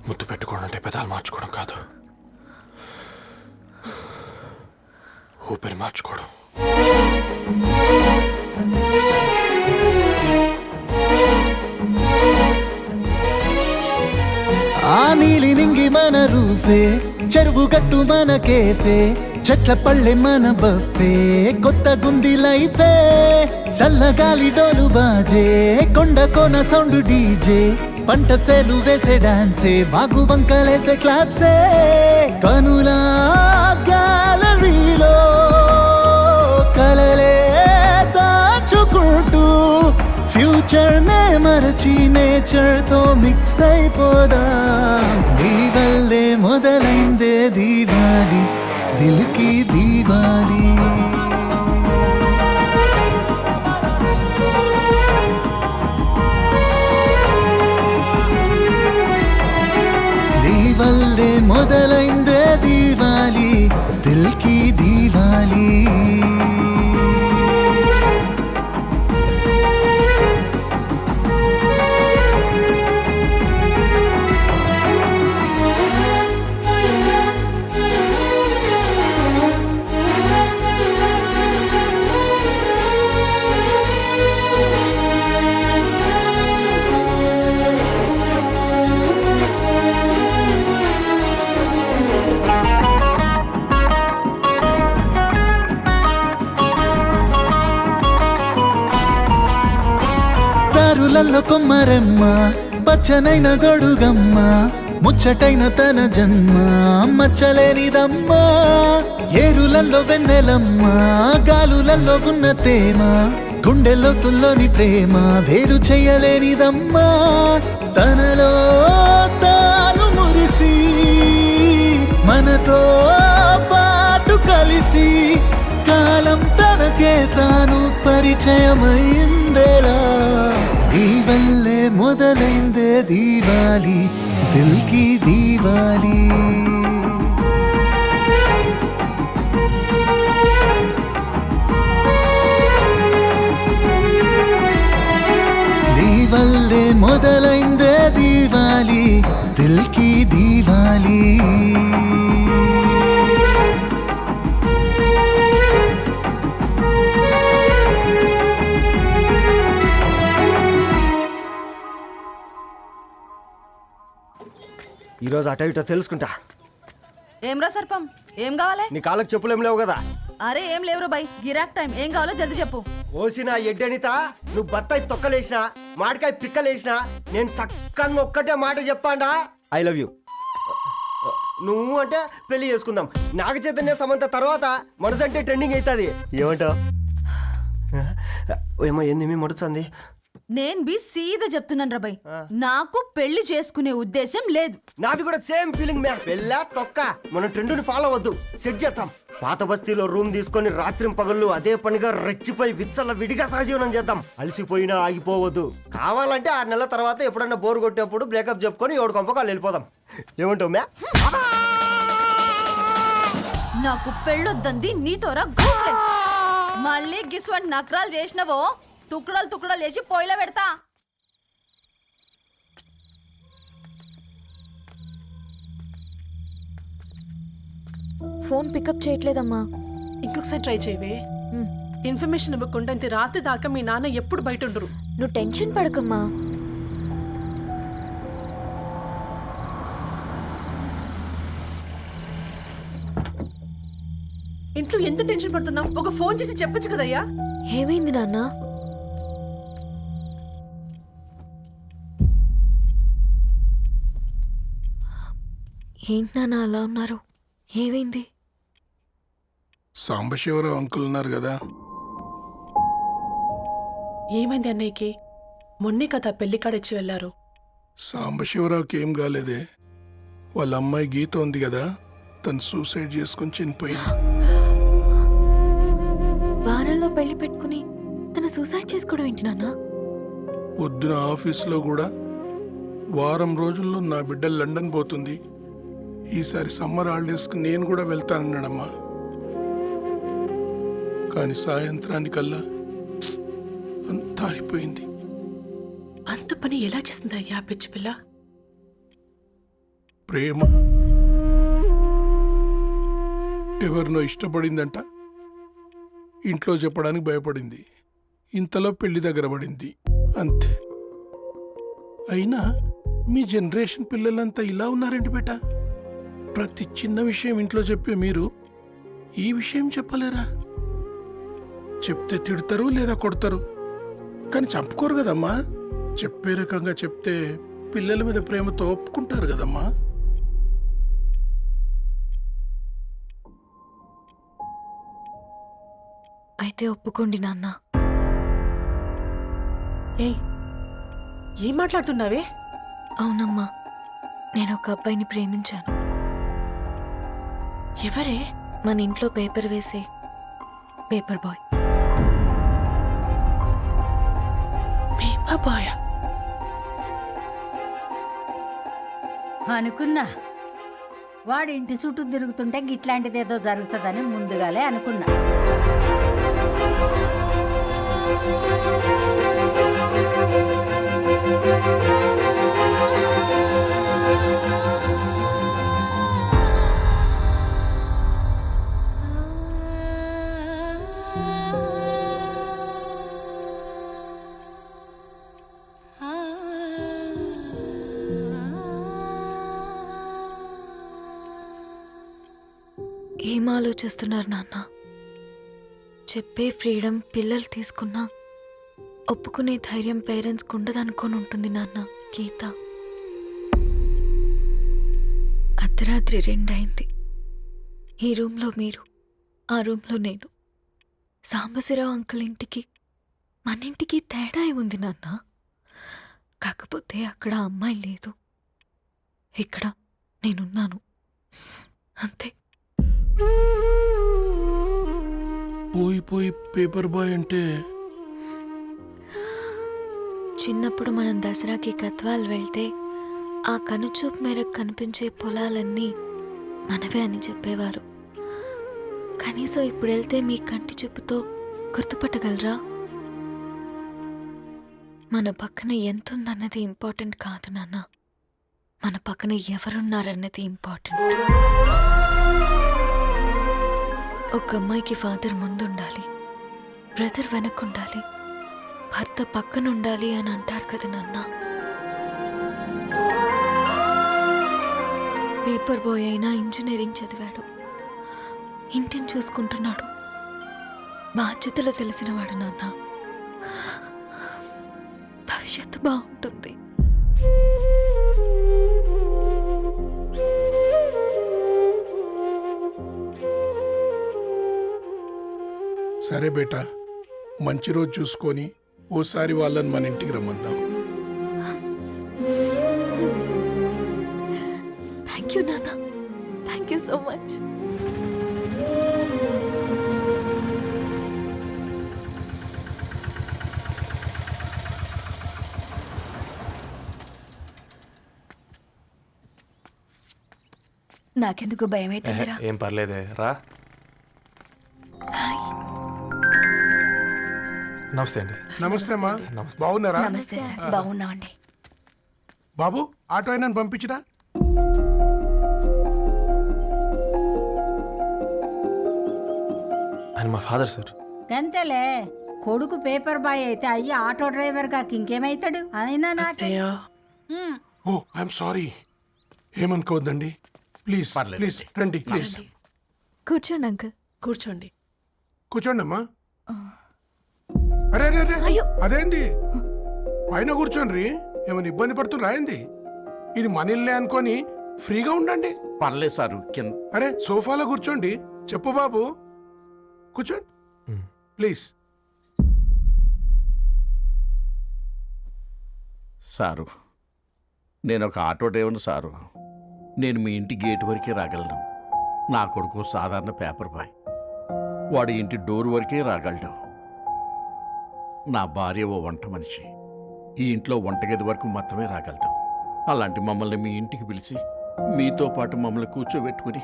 ముద్దు పెట్టుకోవడం అంటే పెదాలు మార్చుకోవడం కాదు, ఊపిరి మార్చుకోవడం. ఆ నీలి నింగి మన రూఫే, చెరువు గట్టు మన కేపే, చెట్ల పళ్ళె మన బప్పే, కొత్త గుంది లైఫే, చల్లగాలి డోలు బాజే, కొండ కోన సౌండ్ డీజే, పంట సేలు వేసే డాన్సే, వాగు వంకలేసే క్లాప్సే, కనులా గ్యాలరీలో కలలే దాచుకుంటూ ఫ్యూచర్ నే మరచి నేచర్ తో మిక్స్ అయిపోదా. నీ వల్లే మొదలైందే దీవాలి, దిల్కి దీవాలి. నీ వల్లే మొదలైందే దీవాలి, దిల్కి దీవాలి. దారులలో కొమ్మరమ్మ, పచ్చనైన గొడుగమ్మ, ముచ్చటైన తన జన్మ మచ్చలేనిదమ్మ. ఏరులలో వెన్నెలమ్మ, గాలులలో ఉన్న తేమ, గుండెల్లో తుల్లోని ప్రేమ వేరు చెయ్యలేనిదమ్మ. తనలో తాను మురిసి మనతో పాటు కలిసి కాలం తనకే తాను పరిచయమైంది. పొందేలా నీ వల్లే మొదలైందే దీవాలి దిల్కి దీవాలి నీ వల్లే మొదలైందే దీవాలి దిల్కి దీవాలి ఈరోజు అటో ఇటో తెలుసుకుంటా. ఏమ్రా సర్పం ఏం కావాలి? నీ కాళ్ళకి చెప్పులేం లేవు కదా? అరే ఏం లేవురా బై, గిరాక్ టైం. ఏం కావాలో జల్దీ చెప్పు. ఓసిన ఎడ్డనిత, నువ్వు బత్తాయి తొక్కలేసినా మాడికాయ పిక్కలేసినా నేను సక్కన్న ఒక్కటే మాట చెప్పాడా, ఐ లవ్ యూ. నువ్వు అంటే పెళ్లి చేసుకుందాం. నాగ చైతన్య సమంత తర్వాత మనసు అంటే ట్రెండింగ్ అవుతుంది. ఏమంటావు? ఏమో ఏంది మీ మడుచుంది? నేను బి సీదా చెప్తున్నాను రాబాయ్, నాకు పెళ్లి చేసుకునే ఉద్దేశం లేదు. నాది కూడా సేమ్ ఫీలింగ్ మ్యా. పెళ్ళా తొక్క, మనం ట్రెండ్ని ఫాలో అవద్దు, సెట్ చేద్దాం. పాత బస్తీలో రూమ్ తీసుకొని రాత్రి పగళ్ళు అదే పనిగా రెచ్చిపోయి విచ్చల విడిగా సహజీవనం చేద్దాం. అలసిపోయినా ఆగిపోవద్దు. కావాలంటే 6 నెలల తర్వాత ఎప్పుడన్నా బోర్ కొట్టేప్పుడు బ్రేకప్ చెప్పుకొని 7 కొంపకాలు వెళ్ళిపోదాం. ఏమంటావు మ్యా? నాకు పెళ్ళొద్దంది నీతోరా గూట్లే. మళ్ళీ గిస్వంటి నకరాలు చేసినవో తుక్కడలు తుక్కడలు వేసి పొయ్యిలో పెడతా. ఫోన్ పికప్ చేయట్లేదమ్మా. ఇంకొకసారి ట్రై చేయవే. ఇన్ఫర్మేషన్ ఇవ్వకుండా ఇంత రాత్రి దాకా మీ నాన్న ఎప్పుడు బయట ఉండరు. నువ్వు టెన్షన్ పడకమ్మా. ఇంట్లో ఎంత టెన్షన్ పడుతున్నావు? ఒక ఫోన్ చేసి చెప్పొచ్చు కదయ్యా. ఏమైంది నాన్న? ఏంటి నాన్న అలా ఉన్నారు? ఏమైంది? సాంబశివరావు అంకుల్ ఉన్నారు కదా, ఏమైంది అన్నయ్యకి? మొన్నే కదా పెళ్లి కాడొచ్చి వెళ్ళారు. సాంబశివరావుకి ఏం కాలేదే. వాళ్ళ అమ్మాయి గీత ఉంది కదా, తను సూసైడ్ చేసుకుని చనిపోయింది. వారంలో పెళ్లి పెట్టుకుని తను సూసైడ్ చేసుకోవడం ఏంటి నాన్న? పొద్దున ఆఫీసులో కూడా వారం రోజుల్లో నా బిడ్డ లండన్ పోతుంది, ఈసారి సమ్మర్ హాలిడేస్కి నేను కూడా వెళ్తానన్నాడమ్మా. కానీ సాయంత్రానికల్లా అంతా అయిపోయింది. అంత పని ఎలా చేసింది అయ్యా పిచ్చి పిల్ల? ప్రేమ ఎవరినో ఇష్టపడిందంట, ఇంట్లో చెప్పడానికి భయపడింది. ఇంతలో పెళ్లి దగ్గర పడింది, అంతే. అయినా మీ జనరేషన్ పిల్లలంతా ఇలా ఉన్నారేంటి బేట? ప్రతి చిన్న విషయం ఇంట్లో చెప్పే మీరు ఈ విషయం చెప్పలేరా? చెప్తే తిడతారు లేదా కొడతారు, కానీ చంపుకోరు కదమ్మా. చెప్పే రకంగా చెప్తే పిల్లల మీద ప్రేమతో ఒప్పుకుంటారు కదమ్మా. అయితే ఒప్పుకోండి నాన్న. ఏం మాట్లాడుతున్నావే? అవునమ్మా, నేను ఒక అబ్బాయిని ప్రేమించాను. ఎవరే? మన ఇంట్లో పేపర్ వేసే పేపర్ బాయ్. పేపర్ బాయ్ అనుకున్నా. వాడి ఇంటి చుట్టూ తిరుగుతుంటే గిట్లాంటిదేదో జరుగుతుందని ముందుగాలే అనుకున్నా. ఏం ఆలోచిస్తున్నారు నాన్న? చెప్పే ఫ్రీడమ్ పిల్లలు తీసుకున్నా ఒప్పుకునే ధైర్యం పేరెంట్స్కి ఉండదనుకొని ఉంటుంది నాన్న. గీత అర్ధరాత్రి 2 అయింది. ఈ రూమ్లో మీరు, ఆ రూమ్లో నేను. సాంబశివరావు అంకుల్ ఇంటికి మన ఇంటికి తేడా ఉంది నాన్న. కాకపోతే అక్కడ అమ్మాయి లేదు, ఇక్కడ నేనున్నాను, అంతే. పోయి పోయి పేపర్ బాయ్ అంటే చిన్నప్పుడు మనం దసరాకి గద్వాల్ వెళ్తే ఆ కనుచూపు మేరకు కనిపించే పొలాలన్నీ మనవే అని చెప్పేవారు. కనీసం ఇప్పుడు వెళ్తే మీ కంటి చూపుతో గుర్తుపట్టగలరా? మన పక్కన ఎంతుందన్నది ఇంపార్టెంట్ కాదు నాన్న, మన పక్కన ఎవరున్నారన్నది ఇంపార్టెంట్. ఒక అమ్మాయికి ఫాదర్ ముందుండాలి, బ్రదర్ వెనకుండాలి, భర్త పక్కన ఉండాలి అని అంటారు కదా నాన్న. పేపర్ బాయ్ అయినా ఇంజనీరింగ్ చదివాడు, ఇంటిని చూసుకుంటున్నాడు, బాధ్యతలు తెలిసినవాడు నాన్న. భవిష్యత్తు బాగుంటుంది. సరే బేటా, మంచి రోజు చూసుకొని ఓసారి వాళ్ళని మన ఇంటికి రమ్మందాం. థ్యాంక్ యూ నాన్న, థ్యాంక్ యూ సో మచ్. నాకెందుకు భయం అవుతుందిరా. ఏం పర్లేదే, రా. నమస్తే అండి. నమస్తే అమ్మా, బాగున్నారా? నమస్తే సార్, బాగున్నామండి. బాబు, ఆటో అయినా పంపించరా? ఆయన మా ఫాదర్ సార్. గంతేలే, కొడుకు పేపర్ బాయ్ అయితే అయ్యి ఆటో డ్రైవర్ కాక ఇంకేమైతాడు? అయినా నాకు ఓ ఐఎమ్ సారీ, ఏమనుకోవద్దండి. ప్లీజ్ ప్లీజ్ రండి, ప్లీజ్ కూర్చోండి అంకుల్. కూర్చోండి. కూర్చోండి అమ్మా. అరే అరే అరే, అదేంది పైన కూర్చోండి, ఏమైనా ఇబ్బంది పడుతున్నా ఏంది? ఇది మన ఇల్లే అనుకొని ఫ్రీగా ఉండండి. పర్లేదు సారు. అరే సోఫాలో కూర్చోండి. చెప్పు బాబు, కూర్చోండి ప్లీజ్. సారు, నేను ఒక ఆటో డ్రైవర్ని సారు. నేను మీ ఇంటి గేట్ వరకే రాగలను. నా కొడుకు సాధారణ పేపర్ బాయ్, వాడి ఇంటి డోర్ వరకే రాగలడు. నా భార్య ఓ వంట మనిషి, ఈ ఇంట్లో వంటగది వరకు మాత్రమే రాగలదు. అలాంటి మమ్మల్ని మీ ఇంటికి పిలిచి మీతో పాటు మమ్మల్ని కూర్చోబెట్టుకుని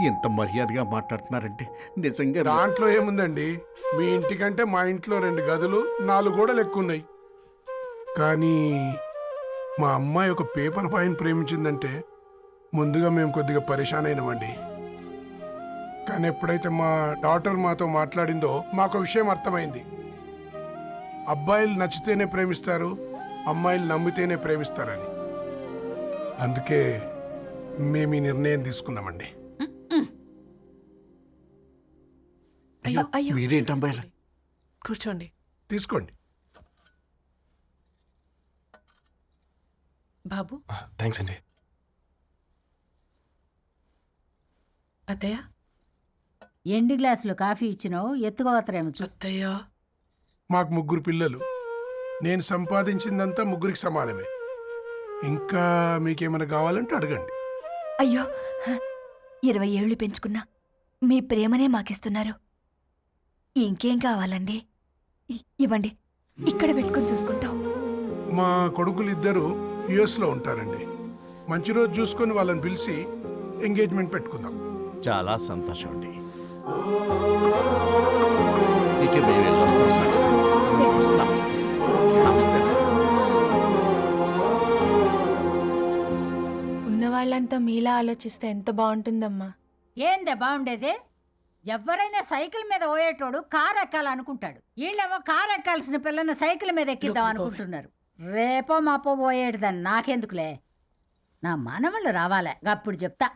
ఎంత మర్యాదగా మాట్లాడుతున్నారంటే నిజంగా. దాంట్లో ఏముందండి, మీ ఇంటికంటే మా ఇంట్లో 2 గదులు 4 గోడలు ఎక్కువ ఉన్నాయి. కానీ మా అమ్మాయి ఒక పేపర్ బాయ్ని ప్రేమించిందంటే ముందుగా మేము కొద్దిగా పరేషాన్ అయినామండి. కానీ ఎప్పుడైతే మా డాటర్ మాతో మాట్లాడిందో మాకు విషయం అర్థమైంది. అబ్బాయిలు నచ్చితేనే ప్రేమిస్తారు, అమ్మాయిలు నమ్మితేనే ప్రేమిస్తారని. అందుకే మేము ఈ నిర్ణయం తీసుకున్నామండి. మీరేంటి అమ్మాయిలు? కూర్చోండి. తీసుకోండి బాబు. థ్యాంక్స్ అండి. అత్తయ్య, ఎండి గ్లాసులో కాఫీ ఇచ్చినావు, ఎత్తుకోవతరేమో అత్తయ్య. మాకు 3 పిల్లలు. నేను సంపాదించిందంతా 3కి సమానమే. ఇంకా మీకేమైనా కావాలంటే అడగండి. అయ్యో, 20 ఏళ్ళు పెంచుకున్నా మీ ప్రేమనే మాకిస్తున్నారు. ఇంకేం కావాలండి? ఇవ్వండి, ఇక్కడ పెట్టుకొని చూసుకుంటాం. మా కొడుకులు 2 యుఎస్లో ఉంటారండి. మంచి రోజు చూసుకొని వాళ్ళని పిలిచి ఎంగేజ్మెంట్ పెట్టుకుందాం. చాలా సంతోషం అండి. ఇక మేము వెళ్ళొస్తాం సార్. నమస్తే. నమస్తే. ఉన్న వాళ్ళంతా మీలా ఆలోచిస్తే ఎంత బాగుంటుందమ్మా. ఏందే బాగుండేది? ఎవరైనా సైకిల్ మీద పోయేటోడు కారు ఎక్కాలనుకుంటాడు. వీళ్ళేమో కారు ఎక్కాల్సిన పిల్లని సైకిల్ మీద ఎక్కిద్దాం అనుకుంటున్నారు. రేపో మాపో పోయేటిదని నాకెందుకులే, నా మనవళ్ళు రావాలే, అప్పుడు చెప్తా.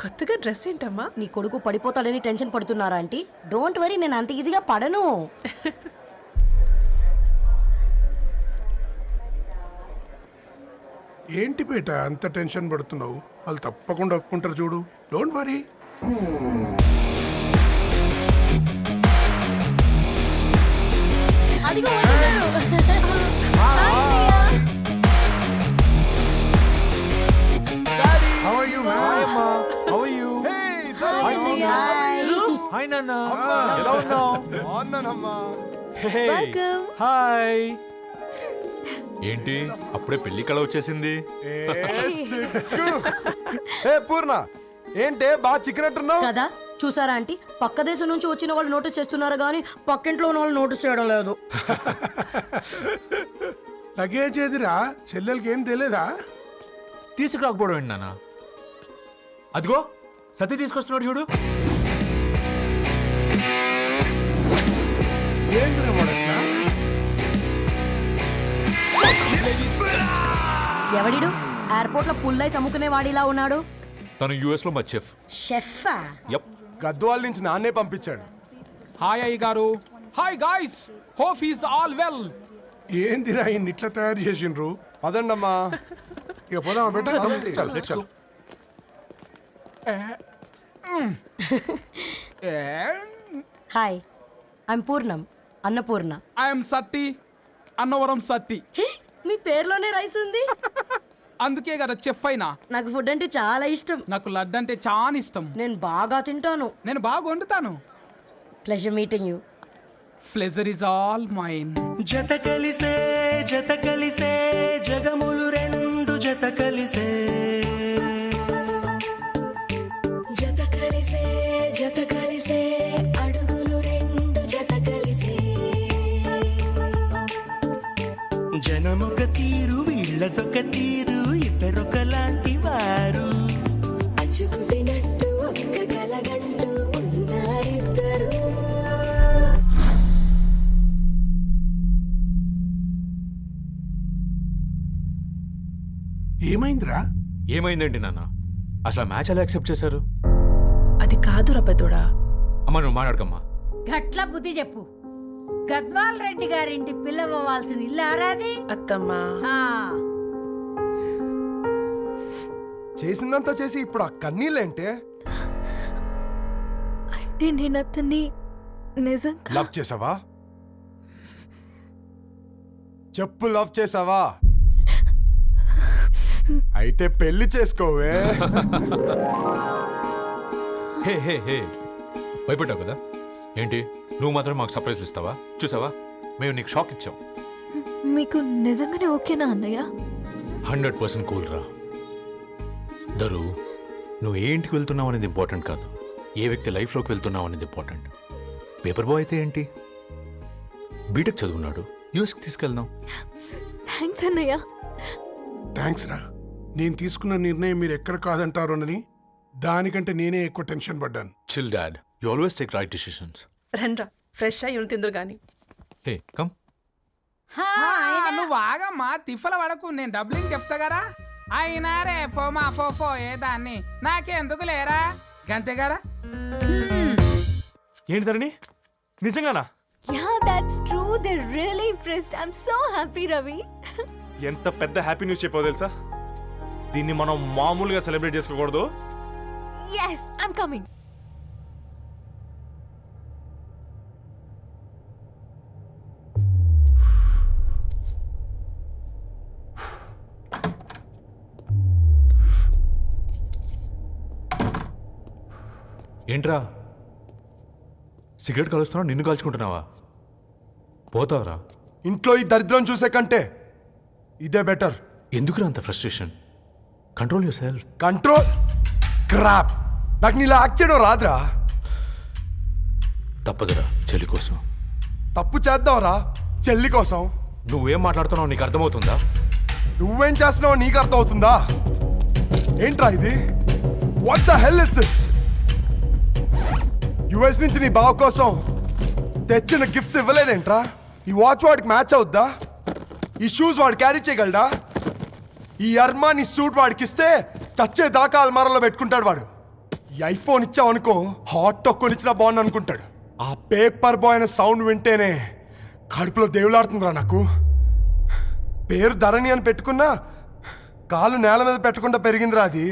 కొత్తగా డ్రెస్ ఏంటమ్మా? నీ కొడుకు పడిపోతాడని టెన్షన్ పడుతున్నారా ఆంటీ? డోంట్ వరీ, నేను అంత ఈజీగా పడను. ఏంటి పేట అంత టెన్షన్ పడుతున్నావు? వాళ్ళు తప్పకుండా ఒప్పుకుంటారు చూడు. Don't worry. How are you, man? How are you? Hi నాన్న, ఎలా ఉన్నావు? హాయ్. ఏంటి అప్పుడే పెళ్లి కళ వచ్చేసింది? పూర్ణ ఏంటే బాగా చిక్కినట్టున్నావు కదా చూసారా ఆంటీ, పక్క దేశం నుంచి వచ్చిన వాళ్ళు నోటీస్ చేస్తున్నారు కానీ పక్కింట్లో ఉన్న వాళ్ళు నోటీస్ చేయడం లేదు. లగేజ్ ఏదిరా? చెల్లెలకి ఏం తెలియదా? తీసుకురాకపోవడం ఏంటి నాన్న? అదిగో సతీ తీసుకొస్తున్నాడు చూడు. ఏంటిరా మొదట్లా? ఎవడిడు ఎయిర్పోర్ట్ లో పుల్లైస్ అమ్ముకునే వాడిలా ఉన్నాడు? తను యుఎస్ లో మా చెఫ్. షెఫా? యప్. గద్వాల నుంచి నాన్నే పంపించాడు. హాయ్ అయ్య గారు. Hi guys, hope is all well. ఏందిరా ఇన్ని ఇట్లా తయారు చేసిండ్రు? అదండమ్మా. ఇక పోదామా బెట్ట? చల్. హాయ్, ఐమ్ పూర్ణం, అన్నపూర్ణ. ఐఎమ్ సత్తి, అన్నవరం సత్తి. మీ పేరులోనే రైస్ ఉంది. అందుకే కదా చెఫ్ అయినా. నాకు ఫుడ్ అంటే చాలా ఇష్టం. నాకు లడ్డు అంటే చాలా ఇష్టం. నేను బాగా తింటాను. నేను బాగా వండుతాను. Pleasure meeting you. Pleasure is all mine. జత కలిసే జగములు రెండు జత కలిసే అడుగులు రెండు జత కలిసే జనమొక తీరు వీళ్ళదొక తీరు ఇద్దరొకలాంటి వారు అచ్చుకుతినట్టు ఒక్క కలగంటూ ఉన్నారిద్దరు. ఏమైందిరా? ఏమైందేంటి నాన్న? అసలు మ్యాచ్ ఎలా యాక్సెప్ట్ చేశారు? అది కాదు రబ్బతోడా. అమ్మ నువ్వు మాట్లాడకమ్మా. గట్ల బుద్ధి చెప్పు. గద్వాల్ రెడ్డి గారింటి పిల్లవ్వాల్సిన ఇల్లు ఆరాది. అత్తమ్మా, చేసిందంతా చేసి ఇప్పుడు ఆ కన్నీళ్ళేంటే? అంటే నేను అతన్ని నిజంగా లవ్ చేసావా? చెప్పు, లవ్ చేసావా? అయితే పెళ్లి చేసుకోవే. హే హే హే, భయపడ్డావు కదా? ఏంటి నువ్వు మాత్రం మాకు సర్ప్రైజ్ ఇస్తావా? చూసావా, మేము నీకు షాక్ ఇచ్చాం. మీకు నిజంగానే ఓకేనా అన్నయ్య? 100% కూల్ రా. దరు, నువ్వు ఏ ఇంటికి వెళ్తున్నావు అనేది ఇంపార్టెంట్ కాదు, ఏ వ్యక్తి లైఫ్లోకి వెళ్తున్నావు అనేది ఇంపార్టెంట్. పేపర్ బాయ్ అయితే ఏంటి, బీటెక్ చదువున్నాడు, యూఎస్కి తీసుకెళ్దాం. థ్యాంక్స్ అన్నయ్య. థ్యాంక్స్ రా. నేను తీసుకున్న నిర్ణయం మీరు ఎక్కడ కాదంటారోనని దానికంటే నేనే ఎక్కువ టెన్షన్ పడ్డాను. Chill dad, you always take right decisions. రండ్రా, ఫ్రెష్ అయ్యి తిందురు గాని. Hey come. నువ్వు ఆగమ్మా, తిఫల పడకు, నేను డబ్లింగ్ చెప్తా కదా. అయినా రే ఫోమా ఫోఫో ఏ దాన్ని నాకెందుకు లేరా గంతే కదా. ఏంటి ధరణి, నిజంగానా? Yeah, that's true. They're really impressed. I'm so happy, Ravi. ఎంత పెద్ద హ్యాపీ న్యూస్ చెప్పావు తెలుసా? దీన్ని మనం మామూలుగా సెలబ్రేట్ చేసుకోకూడదు. Yes, I'm coming. ఏంట్రా సిగరెట్ కాలుస్తున్నావు, నిన్ను కాల్చుకుంటున్నావా? పోతావరా? ఇంట్లో ఈ దరిద్రం చూసే కంటే ఇదే బెటర్. ఎందుకురా అంత frustration? Control your self. Control crap. నాకు నీలా యాక్ట్ చేయడం రాదురా. తప్పదురా, చెల్లి కోసం. తప్పు చేద్దాంరా, చెల్లి కోసం. నువ్వేం మాట్లాడుతున్నావు నీకు అర్థమవుతుందా? నువ్వేం చేస్తున్నావో నీకు అర్థమవుతుందా? ఏంట్రా ఇది? What the hell is this? US నుంచి నీ బావ కోసం తెచ్చిన గిఫ్ట్స్ ఇవ్వలేదేంట్రా? ఈ వాచ్ వాడికి మ్యాచ్ అవుద్దా? ఈ షూస్ వాడు క్యారీ చేయగలడా? ఈ అర్మానీ సూట్ వాడికి ఇస్తే చచ్చే దాకా అల్మారాలో పెట్టుకుంటాడు వాడు. ఈ ఐఫోన్ ఇచ్చావనుకో హాట్ టాక్ కొనిచ్చినా బాగుంది అనుకుంటాడు. ఆ పేపర్ బాయ్ అనే సౌండ్ వింటేనే కడుపులో దేవులాడుతుందిరా నాకు. పేరు ధరణి అని పెట్టుకున్నా కాలు నేల మీద పెట్టకుండా పెరిగిందిరా అది.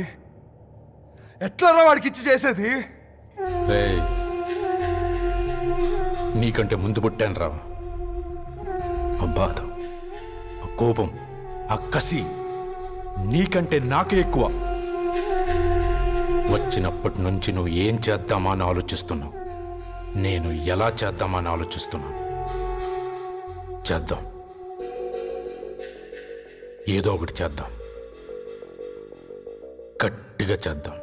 ఎట్లరా వాడికి ఇచ్చి చేసేది? నీకంటే ముందు పుట్టాను రా. ఆ బాధ, ఆ కోపం, ఆ కసి నీకంటే నాకే ఎక్కువ. వచ్చినప్పటి నుంచి నువ్వు ఏం చేద్దామా అని ఆలోచిస్తున్నావు, నేను ఎలా చేద్దామా అని ఆలోచిస్తున్నాను. చేద్దాం, ఏదో ఒకటి చేద్దాం, గట్టిగా చేద్దాం.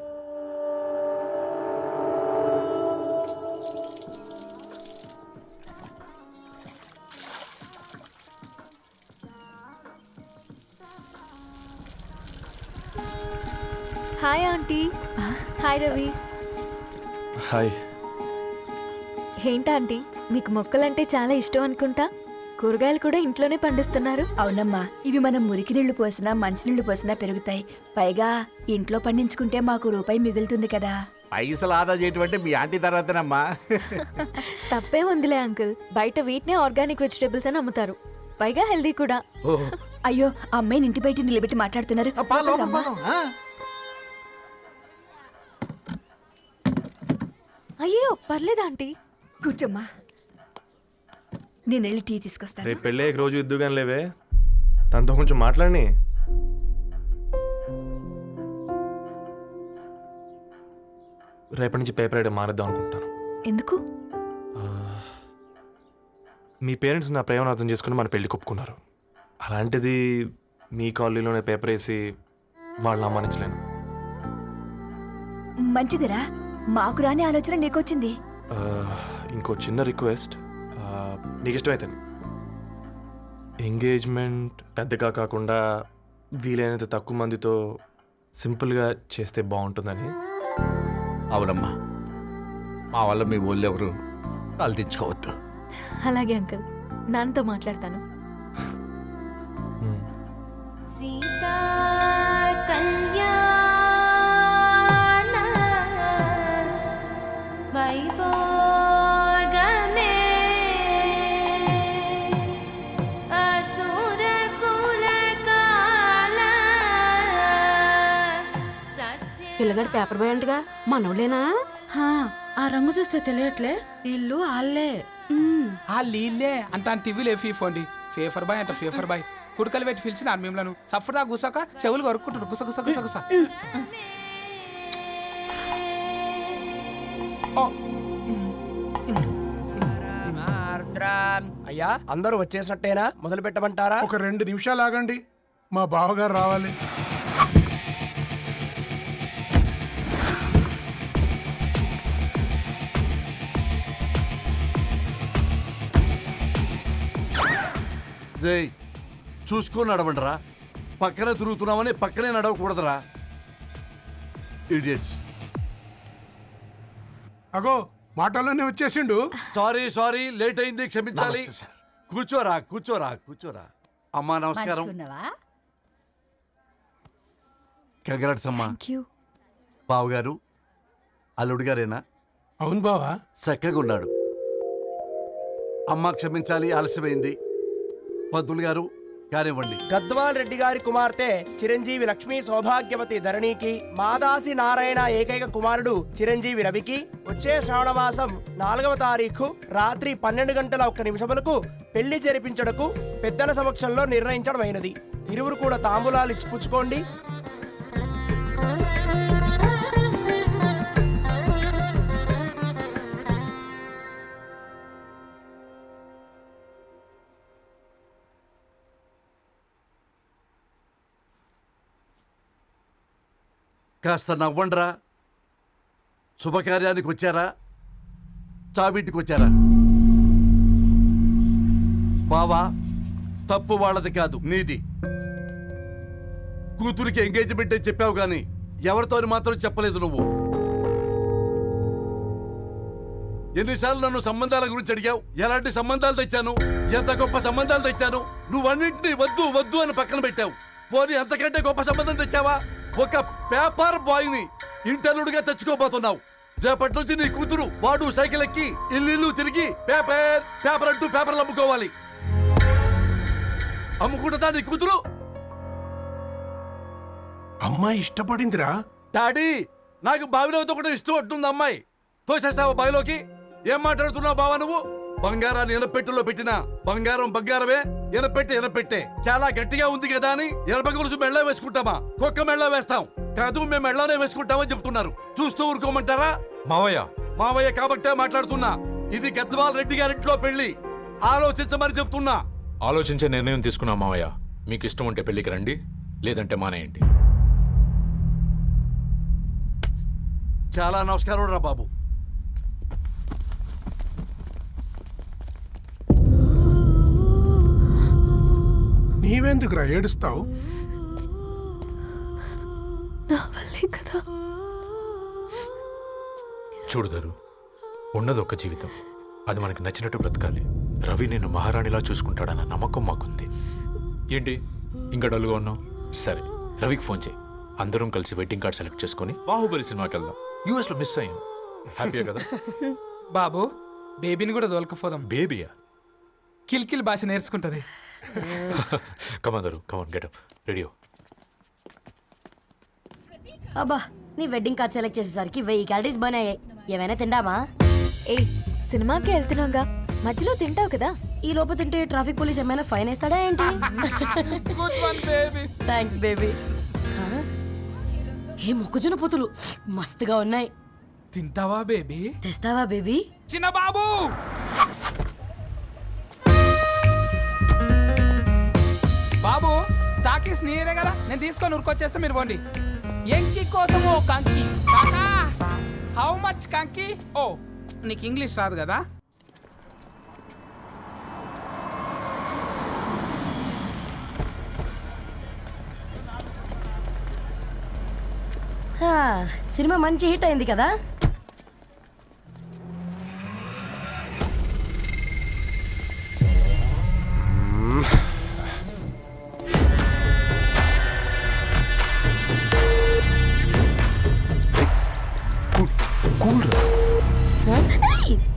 Hi aunty. Hi Ravi. Hi. ఏంటంటీ మీకు మొక్కలంటే చాలా ఇష్టం అనుకుంటా. కూరగాయలు కూడా ఇంట్లోనే పండిస్తున్నారు. అవునమ్మా, ఇవి మనం మురికి నీళ్లు పోసినా మంచినీళ్లు పోసినా పెరుగుతాయి. పైగా ఇంట్లో పండించుకుంటే మాకు రూపాయి మిగులుతుంది కదా. పైసలు ఆదా చేయటం అంటే మీ ఆంటీ తర్వాతనమ్మా. తప్పే ఉందిలే అంకుల్, బయట వీటినే ఆర్గానిక్ వెజిటేబుల్స్ అని అమ్ముతారు, పైగా హెల్దీ కూడా. అయ్యో, ఆ అమ్మాయిని ఇంటి బయట నిలబెట్టి మాట్లాడుతున్నారు. రమ్మా. అయ్యో పర్లేదు ఆంటీ, కూర్చోమ్మా, నేను వెళ్ళి టీ తీసుకొస్తాను. రేపు పెళ్ళి రోజు ఇద్దుగాని లేవే, తనతో కొంచెం మాట్లాడి. రేపటి నుంచి పేపర్ రైడ్ మారేద్దాం అనుకుంటాను. ఎందుకు? మీ పేరెంట్స్ నా ప్రేమను అర్థం చేసుకుని మన పెళ్లి ఒప్పుకున్నారు. అలాంటిది మీ కాలనీలోనే పేపర్ వేసి వాళ్ళని అమ్మానించలేను. మంచిదిరా, మాకు రాని ఆలోచన నీకొచ్చింది. ఇంకో చిన్న రిక్వెస్ట్, నీకు ఇష్టమైతే ఎంగేజ్మెంట్ పెద్దగా కాకుండా వీలైనంత తక్కువ మందితో సింపుల్గా చేస్తే బాగుంటుందని. అవునమ్మా, మా వల్ల మీ ఊళ్ళో ఎవరు కాలు తెచ్చుకోవద్దు. అలాగే అంకుల్, నాన్నతో మాట్లాడతాను. సీతా కళ్యాణ వైభోగమే అసుర కులకాల. పిల్లగాడు పేపర్ బాయ్ అంటగా, మనోళ్ళేనా? ఆ రంగు చూస్తే తెలియట్లే, ఇల్లు ఆళ్ళే. ఆ లీళ్ళే అంత టీవీలో ఫీఫోండి. ఫేఫర్ బాయ్ అంట, ఫేఫర్ బాయ్. కుడుకలు పెట్టి పిలిచిన మిమ్మల్ని సఫర్దా గుసక చెవులు కొరుక్కుంటారు, గుస గుస గుస గుస. అయ్యా, అందరూ వచ్చేసినట్టేనా? మొదలు పెట్టమంటారా? ఒక 2 నిమిషాలు ఆగండి, మా బావగారు రావాలి. చూసుకొని నడవండిరా. పక్కనే తిరుగుతున్నామని పక్కనే నడవకూడదురా. ఇడియట్స్. అగో మాటల్లోనే వచ్చేసిండు. సారీ లేట్ అయింది, క్షమించాలి. కూర్చోరా. అమ్మా నమస్కారం. కంగ్రాట్స్ అమ్మా. బావగారు అల్లుడు గారేనా? అవును బావా. చక్కగా ఉన్నాడు. అమ్మ క్షమించాలి, ఆలస్యమైంది. పంతులు గారు కానివ్వండి. గద్వాల్ రెడ్డి గారి కుమార్తె చిరంజీవి లక్ష్మీ సౌభాగ్యవతి ధరణికి, మాదాసి నారాయణ ఏకైక కుమారుడు చిరంజీవి రవికి వచ్చే శ్రావణమాసం 4వ తారీఖు రాత్రి 12:01 పెళ్లి జరిపించడకు పెద్దల సమక్షంలో నిర్ణయించడమైనది. ఇరువురు కూడా తాంబూలాలు ఇచ్చిపుచ్చుకోండి. కాస్త నవ్వండ్రా. శుభకార్యానికి వచ్చారా, చావింటికి వచ్చారా? బావా, తప్పు వాళ్ళది కాదు, నీది. కూతురికి ఎంగేజ్మెంట్ అని చెప్పావు కానీ ఎవరితో మాత్రం చెప్పలేదు నువ్వు. ఎన్నిసార్లు నన్ను సంబంధాల గురించి అడిగావు? ఎలాంటి సంబంధాలు తెచ్చాను, ఎంత గొప్ప సంబంధాలు తెచ్చాను. నువ్వన్నింటినీ వద్దు అని పక్కన పెట్టావు. పోనీ అంతకంటే గొప్ప సంబంధం తెచ్చావా? ఒక పేపర్ బాయ్ ని ఇంటర్లుడిగా తెచ్చుకోబోతున్నావు. రేపటి నుంచి నీ కూతురు వాడు సైకిల్ ఎక్కి ఇల్లు తిరిగి పేపర్ అంటూ పేపర్లు అమ్ముకోవాలి. అమ్ముకుంటుందా నీ కూతురు? అమ్మాయి ఇష్టపడిందిరా. డాడీ నాకు బావిలో ఒకటి ఇష్టం ఉంటుంది అమ్మాయి. తోసేస్తావా బావిలోకి? ఏం మాట్లాడుతున్నావు బావా నువ్వు? బంగారాన్ని ఎనపెట్టులో పెట్టినా బంగారం బంగారమే, ఎనపెట్టే చాలా గట్టిగా ఉంది కదా అని ఎనప గొలుసు మెళ్ళ వేసుకుంటామా? కుక్క మెళ్ళ వేస్తాం కాదు, మేము మెళ్ళనే వేసుకుంటామని చెప్తున్నారు. చూస్తూ ఊరుకోమంటారా? మావయ్య కాబట్టే మాట్లాడుతున్నా. ఇది గద్వాల్ రెడ్డి గారింట్లో పెళ్లి. ఆలోచించమని చెప్తున్నా. ఆలోచించే నిర్ణయం తీసుకున్నా మావయ్య. మీకు ఇష్టం ఉంటే పెళ్లికి రండి, లేదంటే మానేయండి. చాలా నమస్కారం రా బాబు. నీవెందుకురా ఏడుస్తావు? నా వల్లే కదా. చూడుదరు, ఉన్నది ఒక్క జీవితం, అది మనకి నచ్చినట్టు బ్రతకాలి. రవి నేను మహారాణిలా చూసుకుంటాడన్న నమ్మకం మాకుంది. ఏంటి ఇంకా డల్గా ఉన్నావు? సరే, రవికి ఫోన్ చేయి. అందరం కలిసి వెడ్డింగ్ కార్డ్ సెలెక్ట్ చేసుకొని బాహుబలి సినిమాకి వెళ్దాం. యూఎస్ లో మిస్ అయ్యాం. హ్యాపీయా కదా? బాబు, బేబీని కూడా దొలకపోదాం. బేబీయా? కిల్కిల్ భాష నేర్చుకుంటది. కమాందరు, కమాన్ గెటప్ రెడీ. అబ్బా, నీ వెడ్డింగ్ కార్డ్ సెలెక్ట్ చేసేసరికి 1000 క్యాలరీస్ బర్న్ అయ్యాయి. ఏమైనా తిండామా? ఏ సినిమాకి వెళ్తున్నాగా, మధ్యలో తింటావు కదా. ఈ లోపు తింటే ట్రాఫిక్ పోలీస్ ఏమైనా ఫైన్ వేస్తాడా ఏంటి? Thanks baby. ఏ మొక్కజొన్న పొతులు మస్తుగా ఉన్నాయి. తింటావా బేబీ? తెస్తావా బేబీ? చిన్న బాబు, బాబు టాకీస్ నీరే కదా, నేను తీసుకొని ఉరికొచ్చేస్తే మీరు పోండి. ఎంకి కోసం ఓ కంకి. కాకా, హౌ మచ్ కంకి? ఓ, నీకు ఇంగ్లీష్ రాదు కదా? సినిమా మంచి హిట్ అయింది కదా?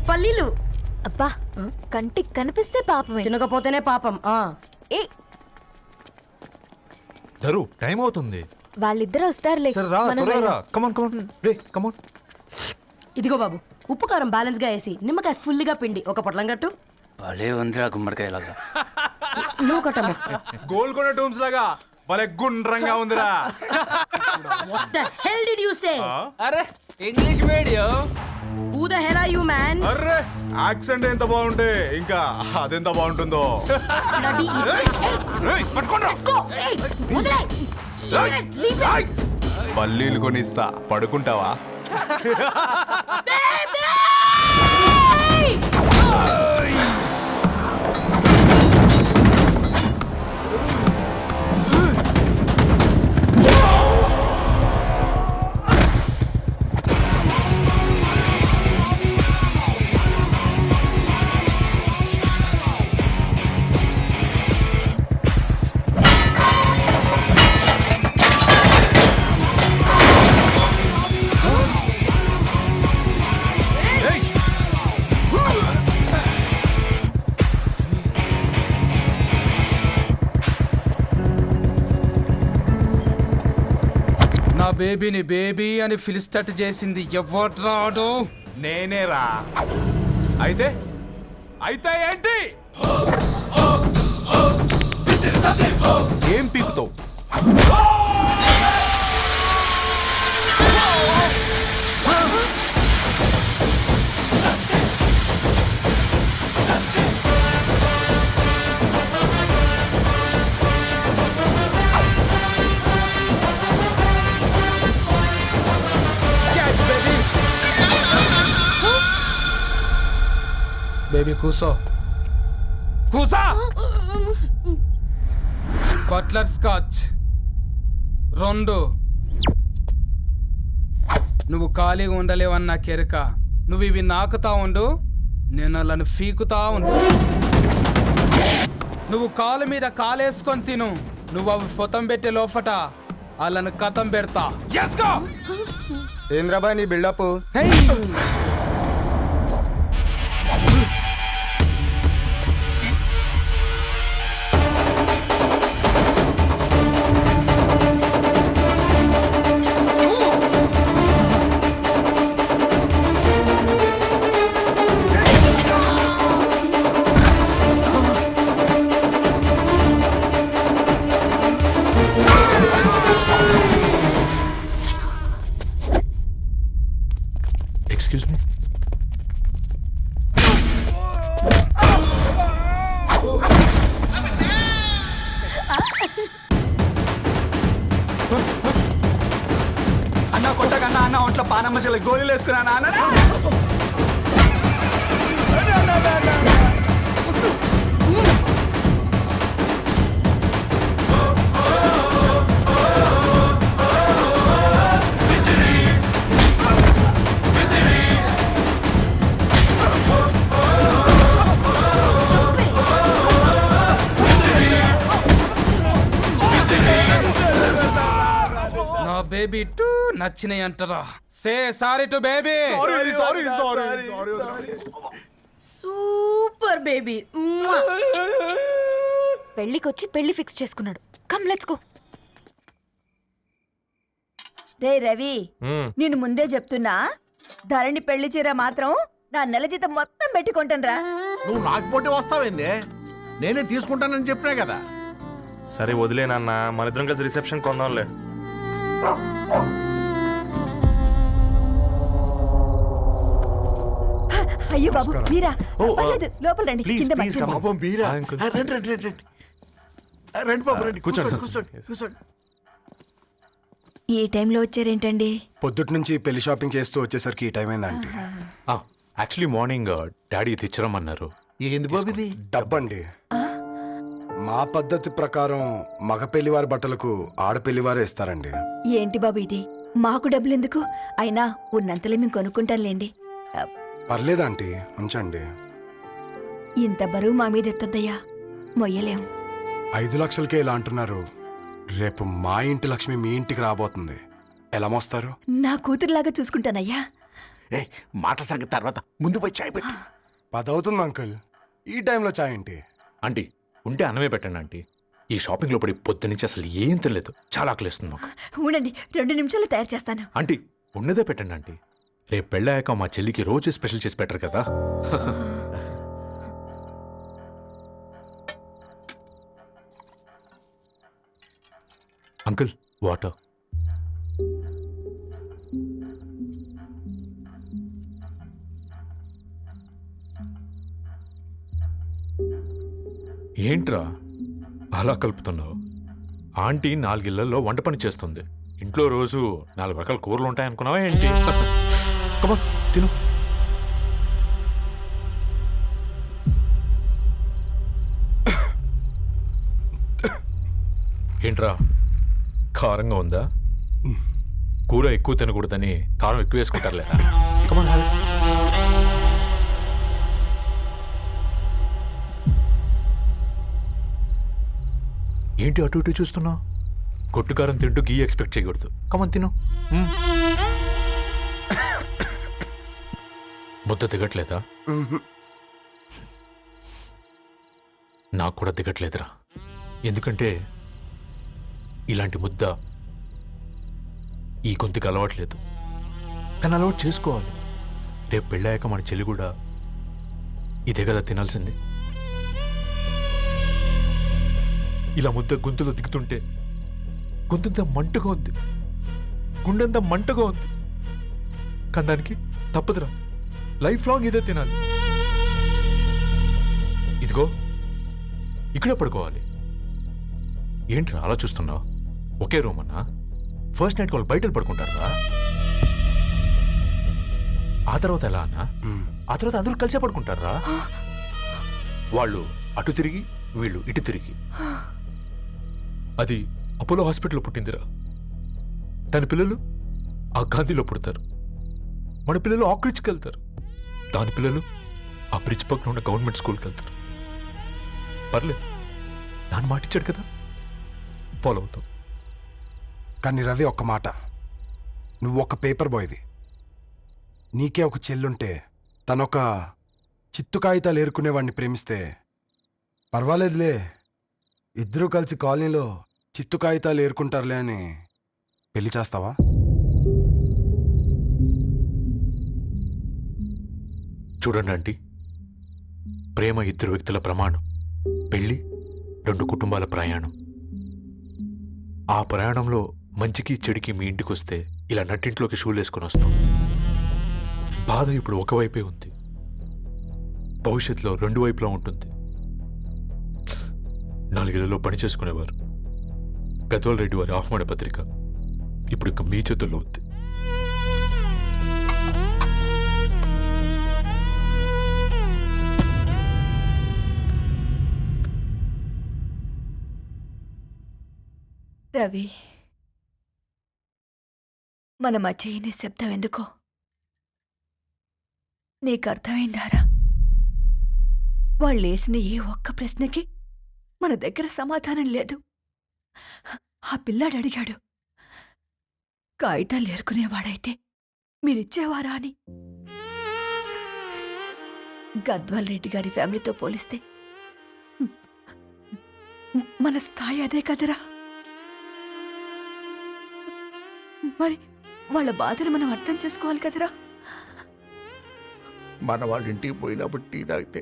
పల్లీలు. అబ్బా, కంటికి కనిపిస్తే పాపమే, తినకపోతేనే పాపం. ఏ దరు, టైం అవుతుంది. వాళ్ళిద్దరు వస్తారులే. మనం వెళ్దాం. ఇదిగో బాబు, ఉప్పు కారం బ్యాలెన్స్ గా వేసి నిమ్మకాయ ఫుల్ గా పిండి ఒక పొట్లం కట్టు. భలే ఉందిరా గుమ్మడికాయలాగా. నువ్వు కట్టమ్మా. గోల్కొండ టూమ్స్ లాగా భలే గుండ్రంగా ఉందిరా. What the hell did you say? అరే English medium. Who the hell are you, man? Array accent ఎంత బాగుంటే ఇంకా అదెంత బాగుంటుందో. Bloody పల్లీలు కొనిస్తా, పడుకుంటావా? బేబీని బేబీ అని ఫిలిస్టట్ చేసింది ఎవడ్రాడు? నేనేరా. అయితే అయితే ఏంటి? ఏం పీకుతావు? బేబీ కూసో, కూసా. Buttler scotch 2. నువ్వు ఖాళీగా ఉండలేవన్న కెరక. నువ్వు ఇవి నాకుతా ఉండు, నేను అలాను ఫీకుతా ఉండు. నువ్వు కాలు మీద కాలేసుకొని తిను. నువ్వు అవి ఫొతం పెట్టే లోపట అలాను కథం పెడతా. ఏంద్రాబాయ్ నీ బిల్డప్? Excuse me. అన్న కొట్టకన్నా అన్న ఒంట్లో పానమ్మ చెల్లి గోళీలు వేసుకున్నా అన్న. నా బేబీ టూ నచ్చినాయి అంటారా? Say sorry to baby. Super baby. పెళ్ళికొచ్చి పెళ్లి ఫిక్స్ చేసుకున్నాడు. Come let's go. రే రవి, నేను ముందే చెప్తున్నా, ధరణి పెళ్లి చీర మాత్రం నా నెల జీతం మొత్తం పెట్టుకుంటాను. నువ్వు నాకు పోటీ వస్తావేంది? నేనే తీసుకుంటానని చెప్పినా కదా. సరే వదిలేనన్నా, మన ఇద్దరం కలిసి రిసెప్షన్ కొందాంలే. అయ్యో బాబు మీరా? పర్లేదు, లోపల రండి. కింద మంచం. పాపం మీరా? రండి రండి రండి రండి. రండి బాబు రండి. కూర్చోండి కూర్చోండి కూర్చోండి. ఈ టైంలో వచ్చారేంటండి? పొద్దుటి నుంచి పెళ్లి షాపింగ్ చేస్తూ వచ్చేసరికి ఈ టైం అయిందండి. యాక్చువల్లీ మార్నింగ్ డాడీ తెచ్చరమన్నారు. ఏంది బాబు ఇది? డబ్బండి. మా పద్ధతి ప్రకారం మగ పెళ్లివారి బట్టలకు ఆడపెళ్లివారు ఇస్తారండి. ఏంటి బాబు ఇది? మాకు డబ్బులు ఎందుకు? అయినా ఉన్నంతలే మేము కొనుక్కుంటాంలేండి. పర్లేదంటీ, ఉంచండి. ఇంత బరువు మా మీద ఎత్తొద్దయ్యా, మొయ్యలేం. 5 లక్షలకే ఇలా అంటున్నారు. రేపు మా ఇంటి లక్ష్మి మీ ఇంటికి రాబోతుంది. ఎలా మోస్తారు? నా కూతురులాగా చూసుకుంటానయ్యా. ఏ మాట సంగతి తర్వాత, ముందు పోయి చాయ్ పెట్టి. 10 అవుతుంది అంకుల్. ఈ టైంలో చాయ్ ఏంటి? ఆంటీ ఉంటే అన్నమే పెట్టండి ఆంటీ. ఈ షాపింగ్లో పడి పొద్దు నుంచి అసలు ఏం తినలేదు. చాలా ఆకలిస్తుంది మాకు. ఉండండి, 2 నిమిషాలు తయారు చేస్తాను. ఆంటీ ఉన్నదే పెట్టండి ఆంటీ. రేపు పెళ్ళాక మా చెల్లికి రోజు స్పెషల్ చేసి పెట్టరు కదా. Uncle water. ఏంట్రా అలా కలుపుతున్నావు? ఆంటీ 4 ఇళ్లలో వంట పని చేస్తుంది. ఇంట్లో రోజు 4 రకాల కూరలు ఉంటాయనుకున్నావా ఏంటి? కమా తిను. ఏంట్రా కారంగా ఉందా? కూర ఎక్కువ తినకూడదని కారం ఎక్కువ వేసుకుంటారులే. కమా ఏంటి అటు ఇటు చూస్తున్నావు? కొట్టుకారం తింటూ గీ ఎక్స్పెక్ట్ చేయకూడదు. కమన్ తిను. ముద్ద దిగట్లేదా? నాకు కూడా దిగట్లేదురా. ఎందుకంటే ఇలాంటి ముద్ద ఈ గొంతుకి అలవాట్లేదు. కానీ అలవాటు చేసుకోవాలి. రేపు పెళ్ళాక మన చెల్లి కూడా ఇదే కదా తినాల్సింది. ఇలా ముద్ద గొంతులో దిగుతుంటే గొంతంతా మంటగా ఉంది, గుండెంతా మంటగా ఉంది. కానీ దానికి తప్పదురా, లైఫ్ లాంగ్ ఇదే తినాలి. ఇదిగో ఇక్కడే పడుకోవాలి. ఏంట్రా అలా చూస్తున్నావు? ఒకే రూమ్ అన్నా? ఫస్ట్ నైట్ వాళ్ళు బయటలు పడుకుంటారా? ఆ తర్వాత ఎలా అన్నా? ఆ తర్వాత అందరూ కలిసే పడుకుంటారా? వాళ్ళు అటు తిరిగి వీళ్ళు ఇటు తిరిగి. అది అపోలో హాస్పిటల్లో పుట్టిందిరా. దాని పిల్లలు ఆ గాంధీలో పుడతారు. మన పిల్లలు ఆక్రిచ్కి వెళ్తారు. దాని పిల్లలు ఆ బ్రిడ్జ్ పక్కన ఉన్న గవర్నమెంట్ స్కూల్కి వెళ్తారు. పర్లేదు, నాన్న మాటిచ్చాడు కదా, ఫాలో అవుతాం. కానీ రవి, ఒక్క మాట, నువ్వు ఒక పేపర్ బాయ్వి. నీకే ఒక చెల్లుంటే తనొక చిత్తు కాగితాలు ఏరుకునేవాడిని ప్రేమిస్తే పర్వాలేదులే, ఇద్దరూ కలిసి కాలనీలో చిత్తు కాగితాలు ఏరుకుంటారులే అని పెళ్లి చేస్తావా? చూడండి ఆంటీ, ప్రేమ 2 వ్యక్తుల ప్రమాణం, పెళ్ళి 2 కుటుంబాల ప్రయాణం. ఆ ప్రయాణంలో మంచికి చెడుకి మీ ఇంటికి వస్తే ఇలా నట్టింట్లోకి షూలు వేసుకొని వస్తాం. బాధ ఇప్పుడు ఒకవైపే ఉంది, భవిష్యత్తులో రెండు వైపులా ఉంటుంది. 4 ఏళ్లలో పని చేసుకునేవారు గద్వాల్ రెడ్డి వారి ఆహ్వాన పత్రిక ఇప్పుడు ఇక మీ చేతుల్లో ఉంది. రవి, మన మధ్య ఈ నిశ్శబ్దం ఎందుకో నీకు అర్థమైందారా? వాళ్ళు వేసిన ఏ ఒక్క ప్రశ్నకి మన దగ్గర సమాధానం లేదు. ఆ పిల్లాడు అడిగాడు, కాగితాలు ఏరుకునేవాడైతే మీరిచ్చేవారా అని. గద్వాల్ రెడ్డి గారి ఫ్యామిలీతో పోలిస్తే మన స్థాయి అదే కదరా. మరి వాళ్ళ బాధను మనం అర్థం చేసుకోవాలి కదరా. మన వాళ్ళ ఇంటికి పోయినప్పుడు టీ తాగితే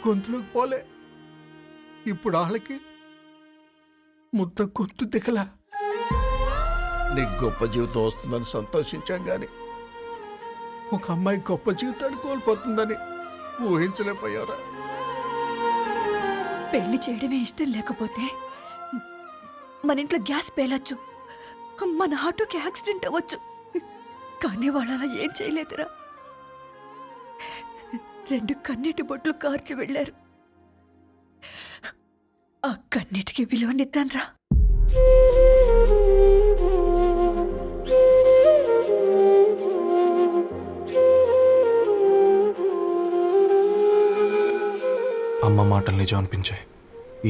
గొంతులోకి పోలే, ఇప్పుడు వాళ్ళకి ముద్ద గొంతు దిగలా. నీకు గొప్ప జీవితం వస్తుందని సంతోషించాం కానీ ఒక అమ్మాయి గొప్ప జీవితాన్ని కోల్పోతుందని ఊహించలేకపోయారా? పెళ్లి చేయడమే ఇష్టం లేకపోతే మన ఇంట్లో గ్యాస్ పేలొచ్చు, మన ఆటోకి యాక్సిడెంట్ అవ్వచ్చు, కానీ వాళ్ళు అలా ఏం చేయలేదురా. 2 కన్నీటి బొట్లు కార్చి వెళ్ళారు. ఆ కన్నీటికి విలువనిద్దాన్రా. అమ్మ మాటలు నిజం అనిపించాయి.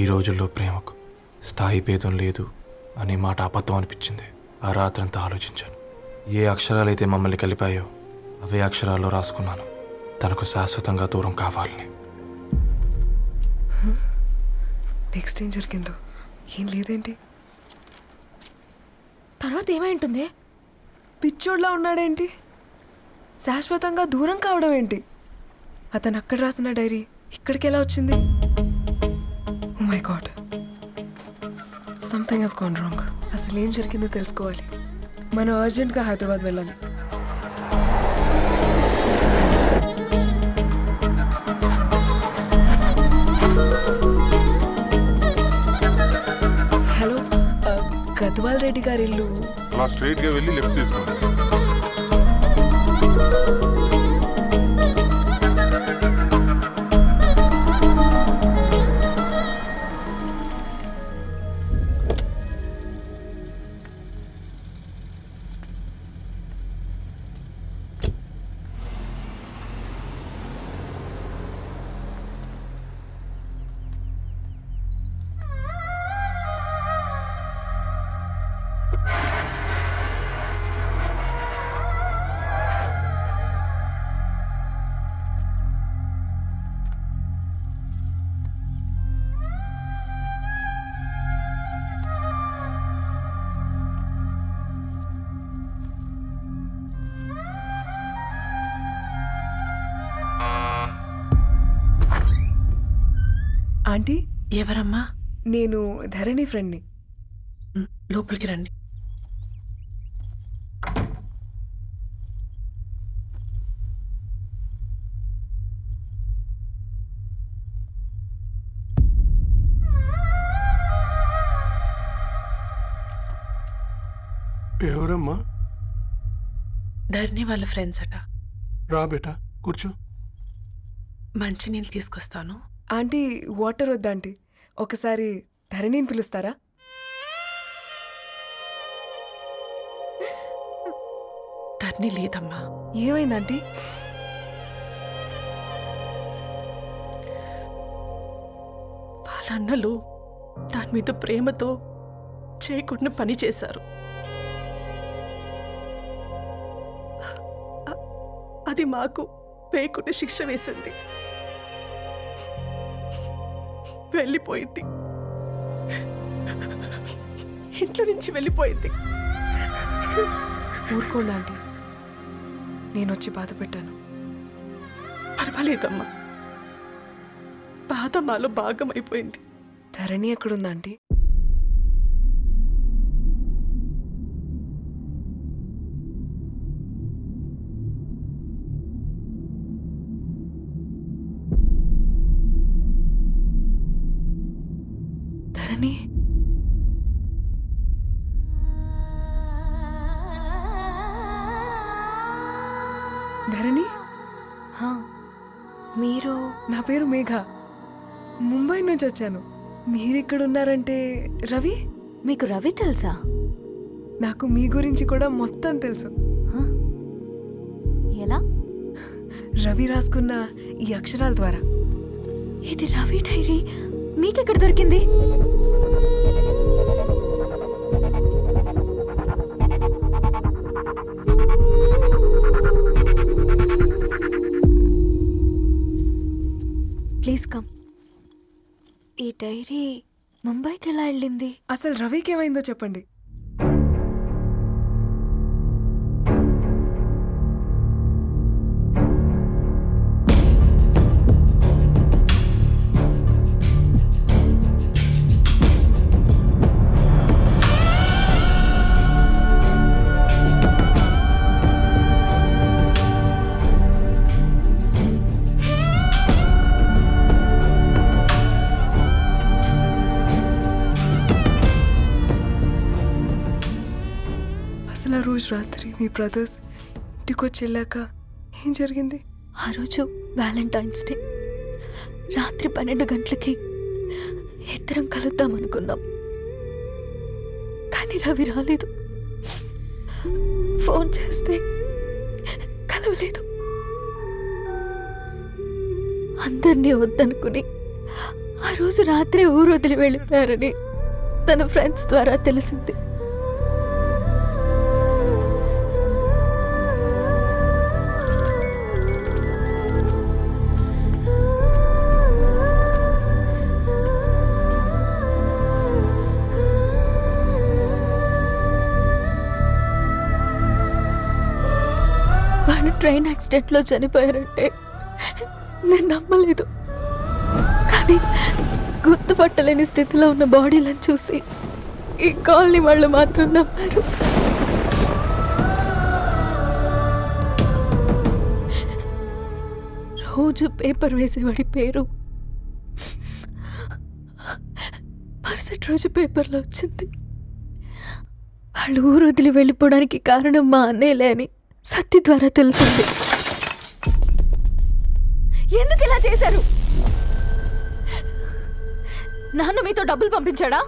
ఈ రోజుల్లో ప్రేమకు స్థాయి భేదం లేదు అనే మాట అబద్ధం అనిపించింది. ఆ రాత్రంతా ఆలోచించాను. ఏ అక్షరాలైతే మమ్మల్ని కలిపాయో అవే అక్షరాల్లో రాసుకున్నాను, తనకు శాశ్వతంగా దూరం కావాలని. నెక్స్ట్ ఏం జరిగిందో ఏం లేదేంటి? తర్వాత ఏమై ఉంటుంది? పిచ్చోడ్లా ఉన్నాడేంటి? శాశ్వతంగా దూరం కావడం ఏంటి? అతను అక్కడ రాసిన డైరీ ఇక్కడికి ఎలా వచ్చింది? Oh my god, something has gone wrong. అసలు ఏం జరిగిందో తెలుసుకోవాలి. మనం అర్జెంట్గా హైదరాబాద్ వెళ్ళాలి. హలో, గద్వాల్ రెడ్డి గారి ఇల్లు అలా స్ట్రైట్గా వెళ్ళి లెఫ్ట్ తీసుకోండి. ఆంటీ, ఎవరమ్మా? నేను ధరణి ఫ్రెండ్ని. లోపలికి రండి. ఎవరమ్మా? ధరణి వాళ్ళ ఫ్రెండ్స్ అట. రా బేటా, కూర్చో. మంచినీళ్ళు తీసుకొస్తాను. ఆంటీ, వాటర్ వద్దా ఆంటీ? ఒకసారి ధరణిని పిలుస్తారా? ధరణి లేదమ్మా. ఏమైంది ఆంటీ? వాళ్ళ అన్నలు దాని మీద ప్రేమతో చేయకుండా పని చేశారు. అది మాకు పేకుని శిక్ష వేసింది. వెళ్ళిపోయింది, ఇంట్లో నుంచి వెళ్ళిపోయింది. ఊరుకోండి ఆంటీ, నేను వచ్చి బాధ పెట్టాను. పర్వాలేదమ్మా, బాధ మాలో భాగం అయిపోయింది. ధరణి ఎక్కడుందా ఆంటీ? ధరణి ధరణి మీరు? నా పేరు మేఘ, ముంబై నుంచి వచ్చాను. మీరిక్కడ ఉన్నారంటే రవి? మీకు రవి తెలుసా? నాకు మీ గురించి కూడా మొత్తం తెలుసు. ఎలా? రవి రాసుకున్న ఈ అక్షరాల ద్వారా. ఇది రవి డైరీ మీకెక్కడ దొరికింది? Please come. ఈ డైరీ ముంబైకి ఎలా వెళ్ళింది? అసలు రవికి ఏమైందో చెప్పండి. అసలు ఆ రోజు రాత్రి మీ బ్రదర్స్ ఇంటికి వచ్చి వెళ్ళాక ఏం జరిగింది? ఆ రోజు వ్యాలంటైన్స్ డే రాత్రి 12 గంటలకి ఇద్దరం కలుద్దాం అనుకున్నాం. కానీ రవి రాలేదు. ఫోన్ చేస్తే కలవలేదు. అందరినీ వద్దనుకుని ఆ రోజు రాత్రి ఊరు వదిలి వెళ్ళిపోయారని తన ఫ్రెండ్స్ ద్వారా తెలిసింది. వాళ్ళు ట్రైన్ యాక్సిడెంట్లో చనిపోయారంటే నేను నమ్మలేదు. కానీ గుర్తుపట్టలేని స్థితిలో ఉన్న బాడీలను చూసి ఈ కాలనీ వాళ్ళు మాత్రం నమ్మారు. రోజు పేపర్ వేసేవాడి పేరు మరుసటి రోజు పేపర్లో వచ్చింది. వాళ్ళు ఊరు వదిలి వెళ్ళిపోవడానికి కారణం మా అన్నయ్యలే అని సత్తి ద్వారా తెలిసింది. ఎందుకు ఇలా చేశారు? నాన్న మీతో డబ్బులు పంపించాడా?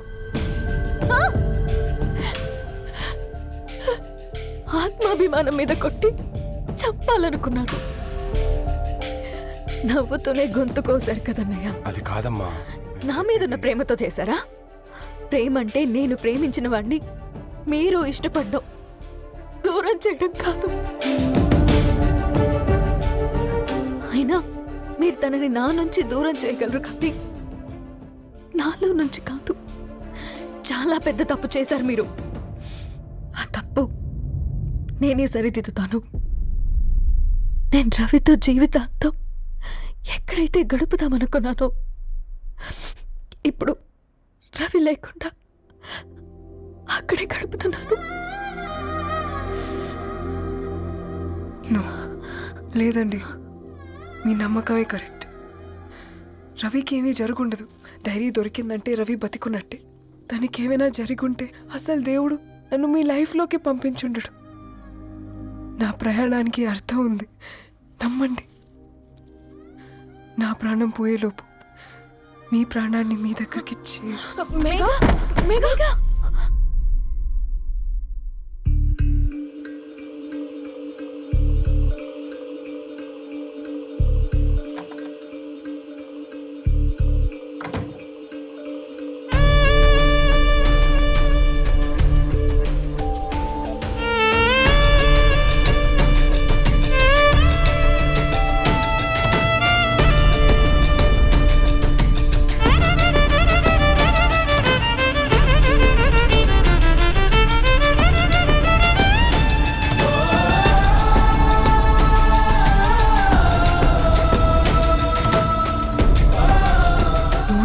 ఆత్మాభిమానం మీద కొట్టి చంపాలనుకున్నాడు. నవ్వుతూనే గొంతు కోసారు కదన్నయ్య. అది కాదమ్మా. నా మీదున్న ప్రేమతో చేశారా? ప్రేమంటే నేను ప్రేమించిన వాడిని మీరు ఇష్టపడ్డం, దూరం చేయడం కాదు. అయినా మీరు తనని నా నుంచి దూరం చేయగలరు కానీ నాలో నుంచి కాదు. చాలా పెద్ద తప్పు చేశారు మీరు. ఆ తప్పు నేనే సరిదిద్దుతాను. నేను రవితో జీవితాంతం ఎక్కడైతే గడుపుదామనుకున్నానో ఇప్పుడు రవి లేకుండా అక్కడే గడుపుతున్నాను. లేదండి, మీ నమ్మకమే కరెక్ట్. రవికి ఏమీ జరుగుండదు. డైరీ దొరికిందంటే రవి బతికున్నట్టే. తనకి ఏమైనా జరుగుంటే అసలు దేవుడు నన్ను మీ లైఫ్లోకి పంపించుండడు. నా ప్రయాణానికి అర్థం ఉంది, నమ్మండి. నా ప్రాణం పోయేలోపు మీ ప్రాణాన్ని మీ దగ్గరికి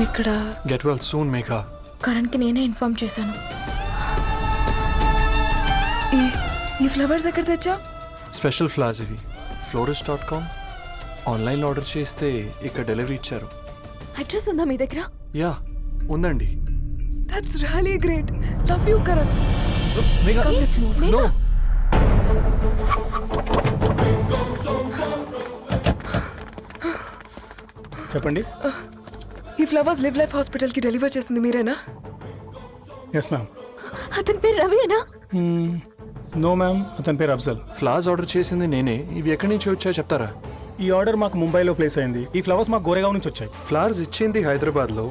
ఇక్కడ గెట్ వెల్ సూన్ మేఘా. కరణ్కి నేనే ఇన్ఫార్మ్ చేశాను. ఈ ఫ్లవర్స్ ఎక్కడ తెచ్చా? స్పెషల్ ఫ్లవర్స్ ఇవి. florist.com ఆన్లైన్లో ఆర్డర్ చేస్తే ఇక్కడ డెలివరీ ఇచ్చారు. అడ్రస్ ఉందా మీ దగ్గర? యా ఉందండి. That's really great. Love you Karan. Megha Come, let's move. No చెప్పండి. ఈ ఫ్లవర్స్ లివ్ లైఫ్ హాస్పిటల్కి డెలివర్ చేసింది మీరేనా? Yes ma'am. అతని పేరు రవియేనా? నో మ్యామ్, అతని పేరు అఫ్జల్. ఫ్లవర్స్ ఆర్డర్ చేసింది నేనే. ఇవి ఎక్కడి నుంచి వచ్చాయో చెప్తారా? ఈ ఆర్డర్ మాకు ముంబైలో ప్లేస్ అయింది. ఈ ఫ్లవర్స్ మాకు గోరేగావ్ నుంచి వచ్చాయి. ఫ్లవర్స్ ఇచ్చింది హైదరాబాద్లో,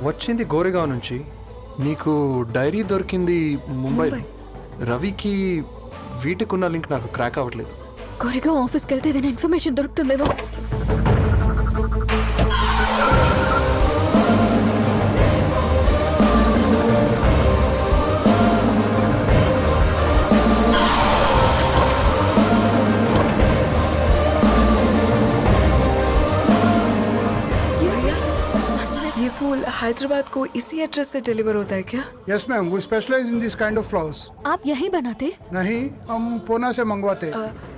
వచ్చింది గోరేగావ్ నుంచి. నీకు డైరీ దొరికింది ముంబై. రవికి వీటికున్న లింక్ నాకు క్రాక్ అవ్వట్లేదు. కోరేగావ్ ఆఫీస్కి వెళ్తే ఏదైనా ఇన్ఫర్మేషన్ దొరుకుతుందేమో. ये फूल हैदराबाद को इसी एड्रेस से डिलीवर होता है क्या? यस मैम, वो specialise in this kind of flowers. आप यहीं बनाते? नहीं, हम पूना से मंगवाते.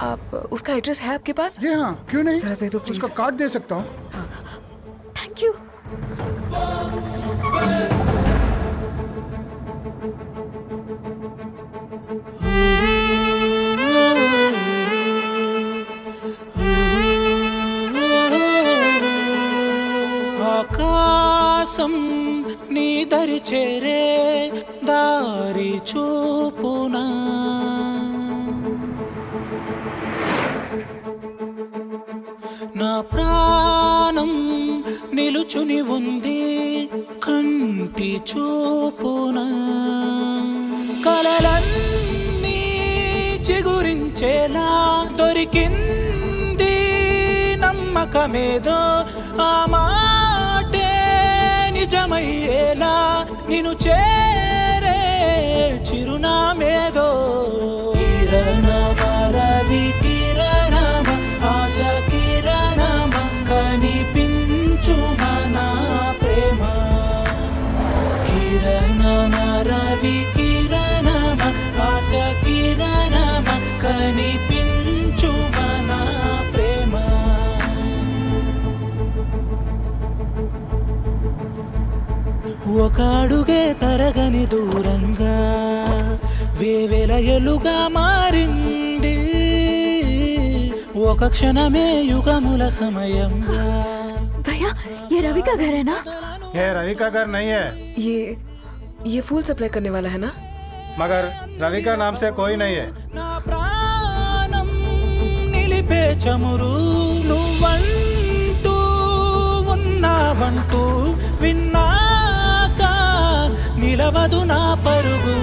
आप उसका एड्रेस है आपके पास? जी हाँ, क्यों नहीं. जरा दे दो प्लीज. उसका कार्ड दे सकता हूँ. Thank you. ఆకాశం నీ దరి చేరే దారి చూపునా, నా ప్రాణం నిలుచుని ఉంది కంటి చూపునా, కలలన్నీ చిగురించేలా దొరికింది నమ్మకమేదో, ఆ మాటే నిజమయ్యేలా నిన్ను చేరే చిరునామేదో. కిరణమ రవి కిరణమ ఆశ కిరణమ కనిపించు మన ప్రేమ. కిరణమ రవి కిరణమ ఆశ కిరణమ కనిపించు మన ప్రేమ. ఒక అడుగే తరగని దూరంగా వేవేల ఎలుగా మారింది, ఒక క్షణమే యుగముల సమయంగా. भैया ये रवि का घर है ना? ये रवि का घर नहीं है, ये फूल सप्लाई करने वाला है ना? मगर रवि का नाम से कोई नहीं है. నా ప్రాణం నిలిపే చమురు నువ్వంటూ ఉన్నావంటూ విన్నాక నిలవదు నా పరుగు.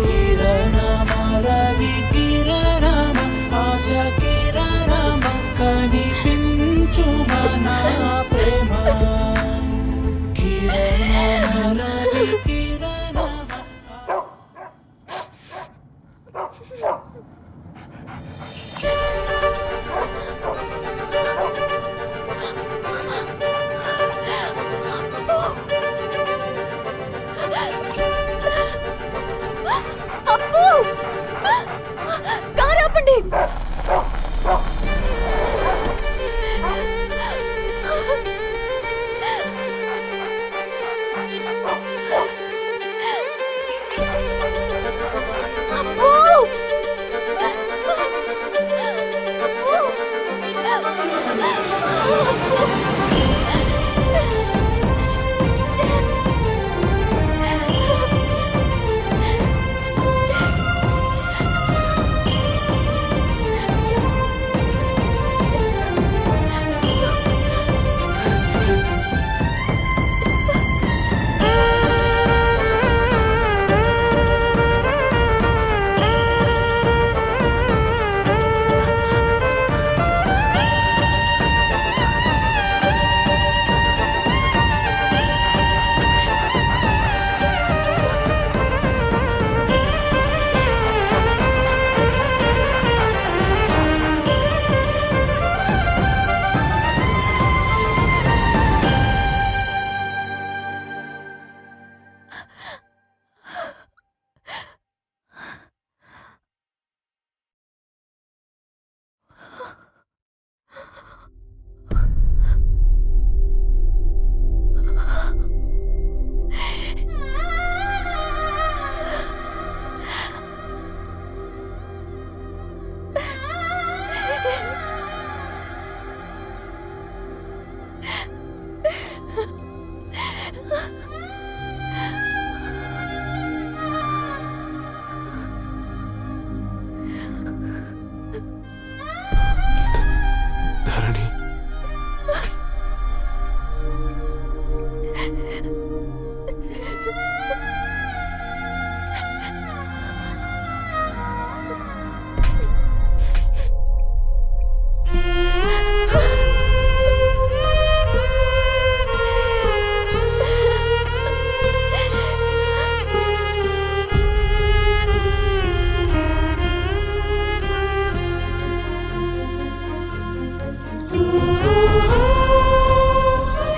కిరణమ రవి కిరణమ ఆశ కిరణమ కనిపించు మన ప్రేమ. కిరణమ రవి కిరణమ.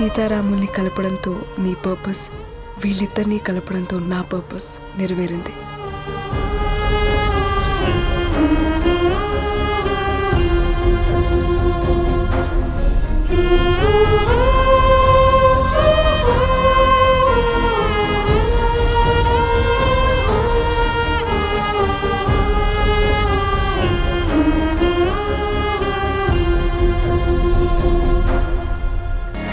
సీతారాముల్ని కలపడంతో నీ పర్పస్, వీళ్ళిద్దరినీ కలపడంతో నా పర్పస్ నెరవేరింది.